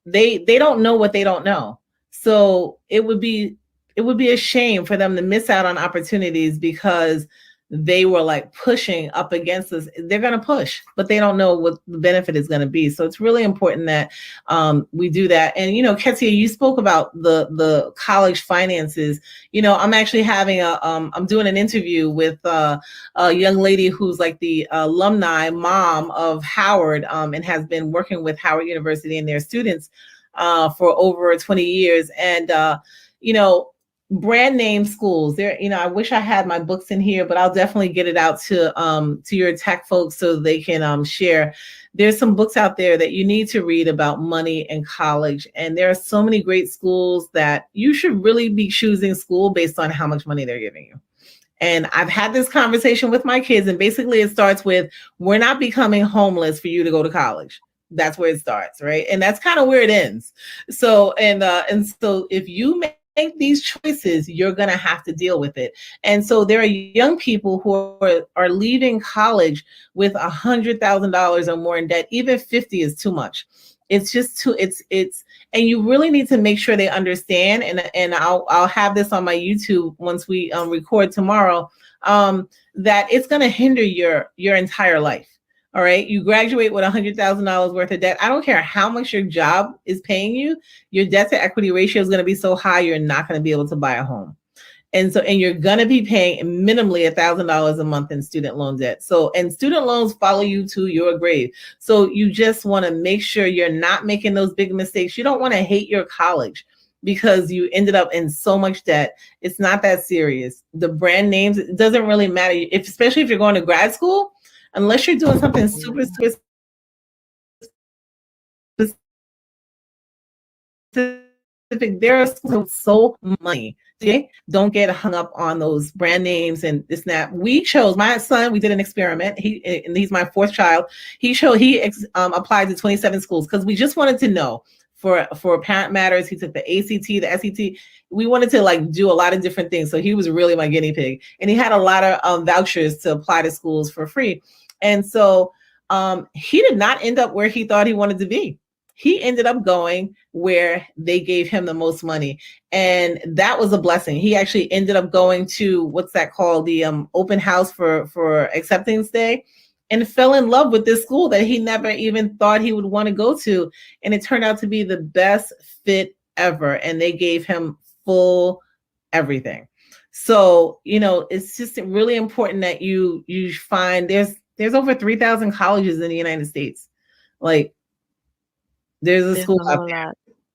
They don't know what they don't know. So it would be a shame for them to miss out on opportunities because they were like pushing up against us. They're going to push, but they don't know what the benefit is going to be. So it's really important that we do that. And, you know, Ketsia, you spoke about the college finances. You know, I'm actually having I'm doing an interview with a young lady who's like the alumni mom of Howard and has been working with Howard University and their students for over 20 years. And, you know, brand name schools there, you know, I wish I had my books in here, but I'll definitely get it out to your tech folks so they can share. There's some books out there that you need to read about money and college. And there are so many great schools that you should really be choosing school based on how much money they're giving you. And I've had this conversation with my kids, and basically it starts with, we're not becoming homeless for you to go to college. That's where it starts, right? And that's kind of where it ends. So, and so if you make these choices, you're going to have to deal with it. And so there are young people who are leaving college with $100,000 or more in debt. Even 50 is too much. It's just too, and you really need to make sure they understand. And I'll have this on my YouTube once we record tomorrow, that it's going to hinder your entire life. All right. You graduate with $100,000 worth of debt. I don't care how much your job is paying you. Your debt to equity ratio is going to be so high, you're not going to be able to buy a home. And you're going to be paying minimally $1,000 a month in student loan debt. So, and student loans follow you to your grave. So you just want to make sure you're not making those big mistakes. You don't want to hate your college because you ended up in so much debt. It's not that serious. The brand names, it doesn't really matter. Especially if you're going to grad school, unless you're doing something super specific, there are so money. Okay? Don't get hung up on those brand names and this and that. We chose, my son, we did an experiment. He's my fourth child. He applied to 27 schools because we just wanted to know for Parent Matters. He took the ACT, the SET. We wanted to like do a lot of different things. So he was really my guinea pig, and he had a lot of vouchers to apply to schools for free. And so he did not end up where he thought he wanted to be. He ended up going where they gave him the most money. And that was a blessing. He actually ended up going to, what's that called? The open house for acceptance day, and fell in love with this school that he never even thought he would want to go to. And it turned out to be the best fit ever. And they gave him full everything. So, you know, it's just really important that you find there's over 3,000 colleges in the United States. Like, there's a school out there.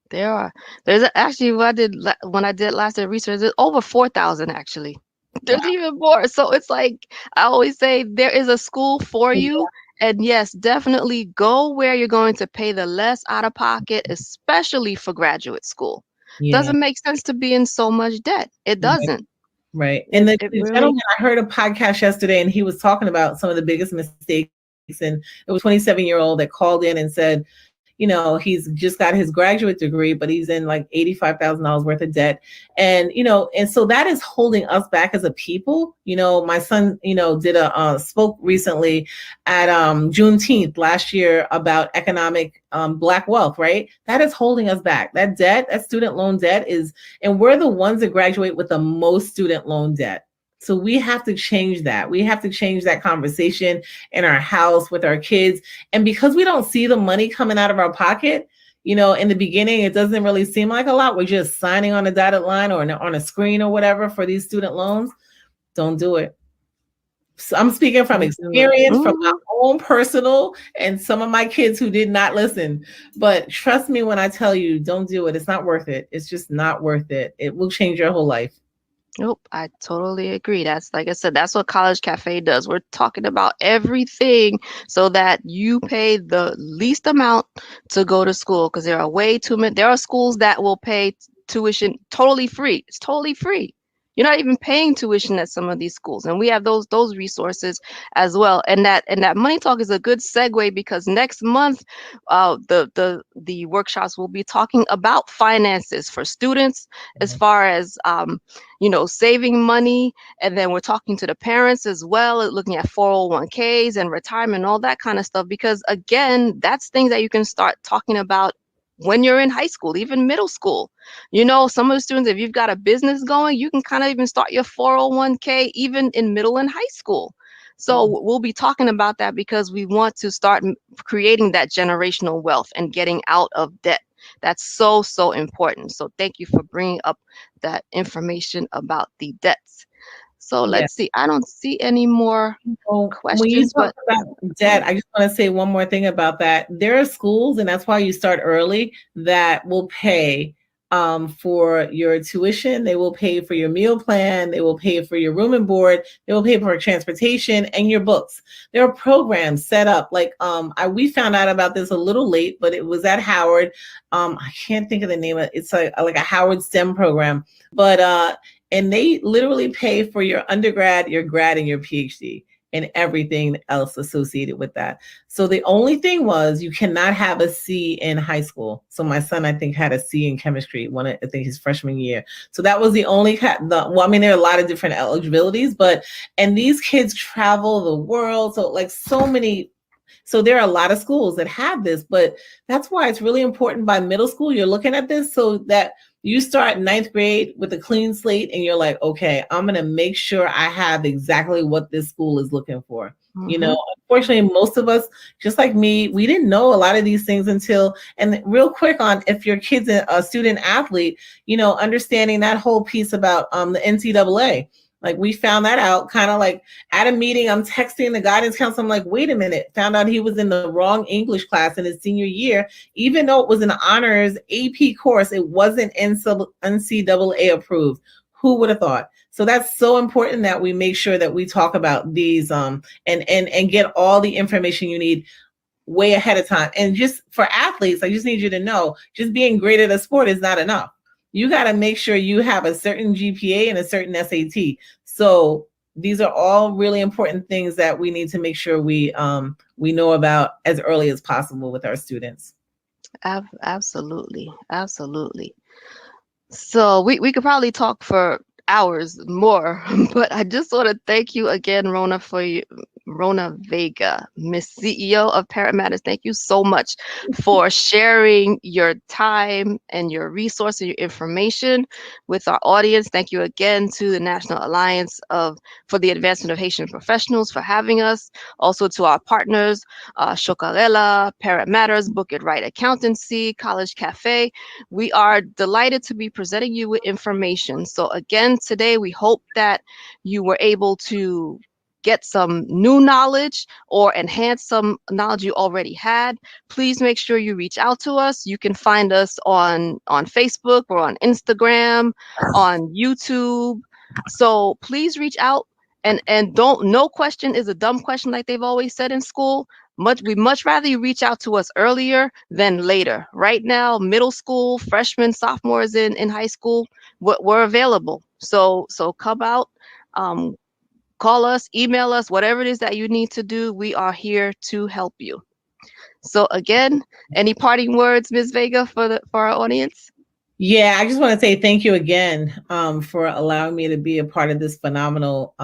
There are. There's actually when I did last year research, there's over 4,000 actually. There's even more. So it's like I always say, there is a school for you. And yes, definitely go where you're going to pay the less out of pocket, especially for graduate school. Yeah. Doesn't make sense to be in so much debt. It doesn't. Right. And the gentleman, I heard a podcast yesterday, and he was talking about some of the biggest mistakes. And it was a 27-year-old that called in and said, you know, he's just got his graduate degree, but he's in like $85,000 worth of debt. And, you know, and so that is holding us back as a people. You know, my son, you know, did spoke recently at Juneteenth last year about economic Black wealth, right? That is holding us back. That debt, that student loan debt and we're the ones that graduate with the most student loan debt. So we have to change that. We have to change that conversation in our house with our kids. And because we don't see the money coming out of our pocket, you know, in the beginning, it doesn't really seem like a lot. We're just signing on a dotted line or on a screen or whatever for these student loans. Don't do it. So I'm speaking from experience, from my own personal, and some of my kids who did not listen. But trust me when I tell you, don't do it. It's not worth it. It's just not worth it. It will change your whole life. Nope, I totally agree. That's, like I said, that's what College Cafe does. We're talking about everything so that you pay the least amount to go to school, because there are way too many. There are schools that will pay tuition totally free. It's totally free. You're not even paying tuition at some of these schools, and we have those resources as well. And that money talk is a good segue, because next month, the workshops will be talking about finances for students, as far as you know, saving money, and then we're talking to the parents as well, looking at 401ks and retirement, all that kind of stuff. Because again, that's things that you can start talking about when you're in high school, even middle school. You know, some of the students, if you've got a business going, you can kind of even start your 401k even in middle and high school. So we'll be talking about that because we want to start creating that generational wealth and getting out of debt. That's so, so important. So thank you for bringing up that information about the debts. So let's see. I don't see any more questions. When you talk about debt, I just want to say one more thing about that. There are schools, and that's why you start early, that will pay for your tuition. They will pay for your meal plan. They will pay for your room and board. They will pay for transportation and your books. There are programs set up. Like we found out about this a little late, but it was at Howard. I can't think of the name of it. It's like a Howard STEM program, but and they literally pay for your undergrad, your grad, and your PhD, and everything else associated with that. So the only thing was you cannot have a C in high school. So my son, I think, had a C in chemistry, I think his freshman year. So that was the only, well, I mean, there are a lot of different eligibilities, and these kids travel the world. So like so there are a lot of schools that have this, but that's why it's really important by middle school, you're looking at this so that you start 9th grade with a clean slate and you're like, okay, I'm going to make sure I have exactly what this school is looking for. Mm-hmm. You know, unfortunately, most of us, just like me, we didn't know a lot of these things until, and real quick on if your kid's a student athlete, you know, understanding that whole piece about the NCAA. Like we found that out kind of like at a meeting, I'm texting the guidance counselor. I'm like, wait a minute, found out he was in the wrong English class in his senior year. Even though it was an honors AP course, it wasn't NCAA approved. Who would have thought? So that's so important that we make sure that we talk about these and get all the information you need way ahead of time. And just for athletes, I just need you to know, just being great at a sport is not enough. You got to make sure you have a certain GPA and a certain SAT. So these are all really important things that we need to make sure we know about as early as possible with our students. Absolutely. So we could probably talk for hours more, but I just want to thank you again, Rona Vega, Miss CEO of Parent Matters. Thank you so much for sharing your time and your resources, your information with our audience. Thank you again to the National Alliance for the Advancement of Haitian Professionals for having us. Also to our partners, Chocalela, Parent Matters, Book It Right Accountancy, College Cafe. We are delighted to be presenting you with information. So again, today we hope that you were able to get some new knowledge or enhance some knowledge you already had. Please make sure you reach out to us. You can find us on Facebook or on Instagram, on YouTube. So please reach out and no question is a dumb question like they've always said in school. We much rather you reach out to us earlier than later. Right now, middle school, freshmen, sophomores in high school, we're available. So come out, call us, email us, whatever it is that you need to do. We are here to help you. So again, any parting words, Ms. Vega, for our audience? Yeah, I just want to say thank you again for allowing me to be a part of this phenomenal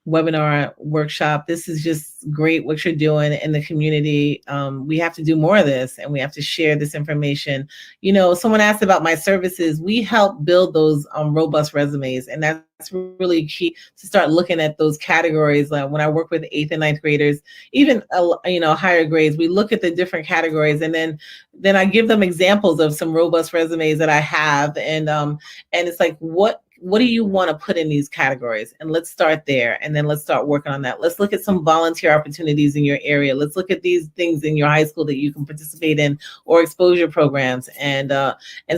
webinar workshop. This is just great what you're doing in the community. We have to do more of this and we have to share this information. You know, someone asked about my services. We help build those robust resumes, and that's really key to start looking at those categories. When I work with 8th and 9th graders, even higher grades, we look at the different categories, and then I give them examples of some robust resumes that I have, and it's like, what do you want to put in these categories? And let's start there. And then let's start working on that. Let's look at some volunteer opportunities in your area. Let's look at these things in your high school that you can participate in, or exposure programs, and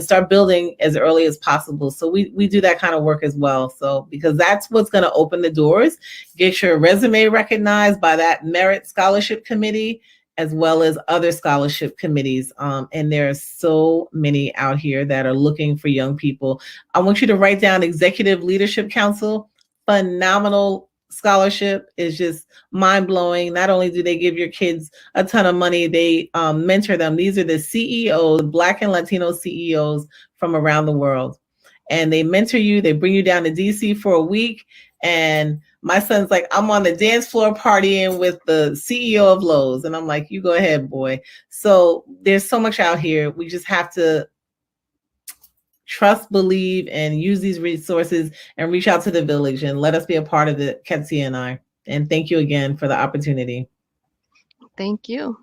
start building as early as possible. So we do that kind of work as well. So because that's what's going to open the doors, get your resume recognized by that merit scholarship committee, as well as other scholarship committees. And there are so many out here that are looking for young people. I want you to write down Executive Leadership Council. Phenomenal scholarship, is just mind-blowing. Not only do they give your kids a ton of money, they mentor them. These are the CEOs, Black and Latino CEOs from around the world. and they mentor you. They bring you down to DC for a week. And my son's like, I'm on the dance floor partying with the CEO of Lowe's. And I'm like, you go ahead, boy. So there's so much out here. We just have to trust, believe, and use these resources and reach out to the village and let us be a part of it, Ketsia and I. And thank you again for the opportunity. Thank you.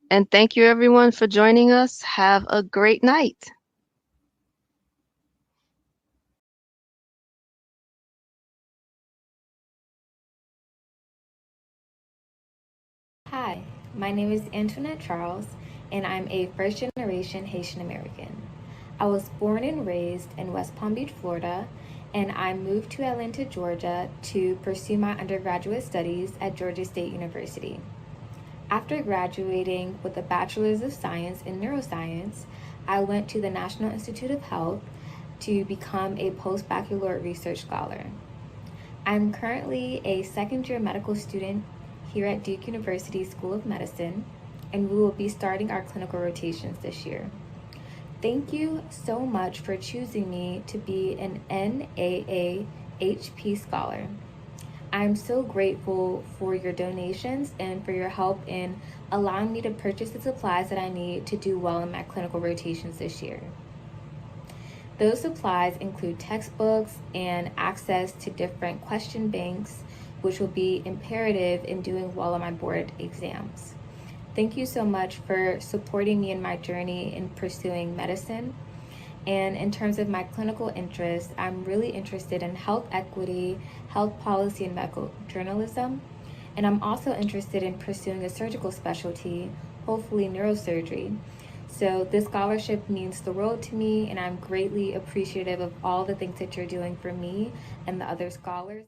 And thank you everyone for joining us. Have a great night. Hi, my name is Antoinette Charles, and I'm a first-generation Haitian American. I was born and raised in West Palm Beach, Florida, and I moved to Atlanta, Georgia to pursue my undergraduate studies at Georgia State University. After graduating with a Bachelor's of Science in Neuroscience, I went to the National Institute of Health to become a post-baccalaureate research scholar. I'm currently a second-year medical student here at Duke University School of Medicine, and we will be starting our clinical rotations this year. Thank you so much for choosing me to be an NAAHP scholar. I'm so grateful for your donations and for your help in allowing me to purchase the supplies that I need to do well in my clinical rotations this year. Those supplies include textbooks and access to different question banks, which will be imperative in doing well on my board exams. Thank you so much for supporting me in my journey in pursuing medicine. And in terms of my clinical interests, I'm really interested in health equity, health policy, and medical journalism. And I'm also interested in pursuing a surgical specialty, hopefully neurosurgery. So this scholarship means the world to me, and I'm greatly appreciative of all the things that you're doing for me and the other scholars.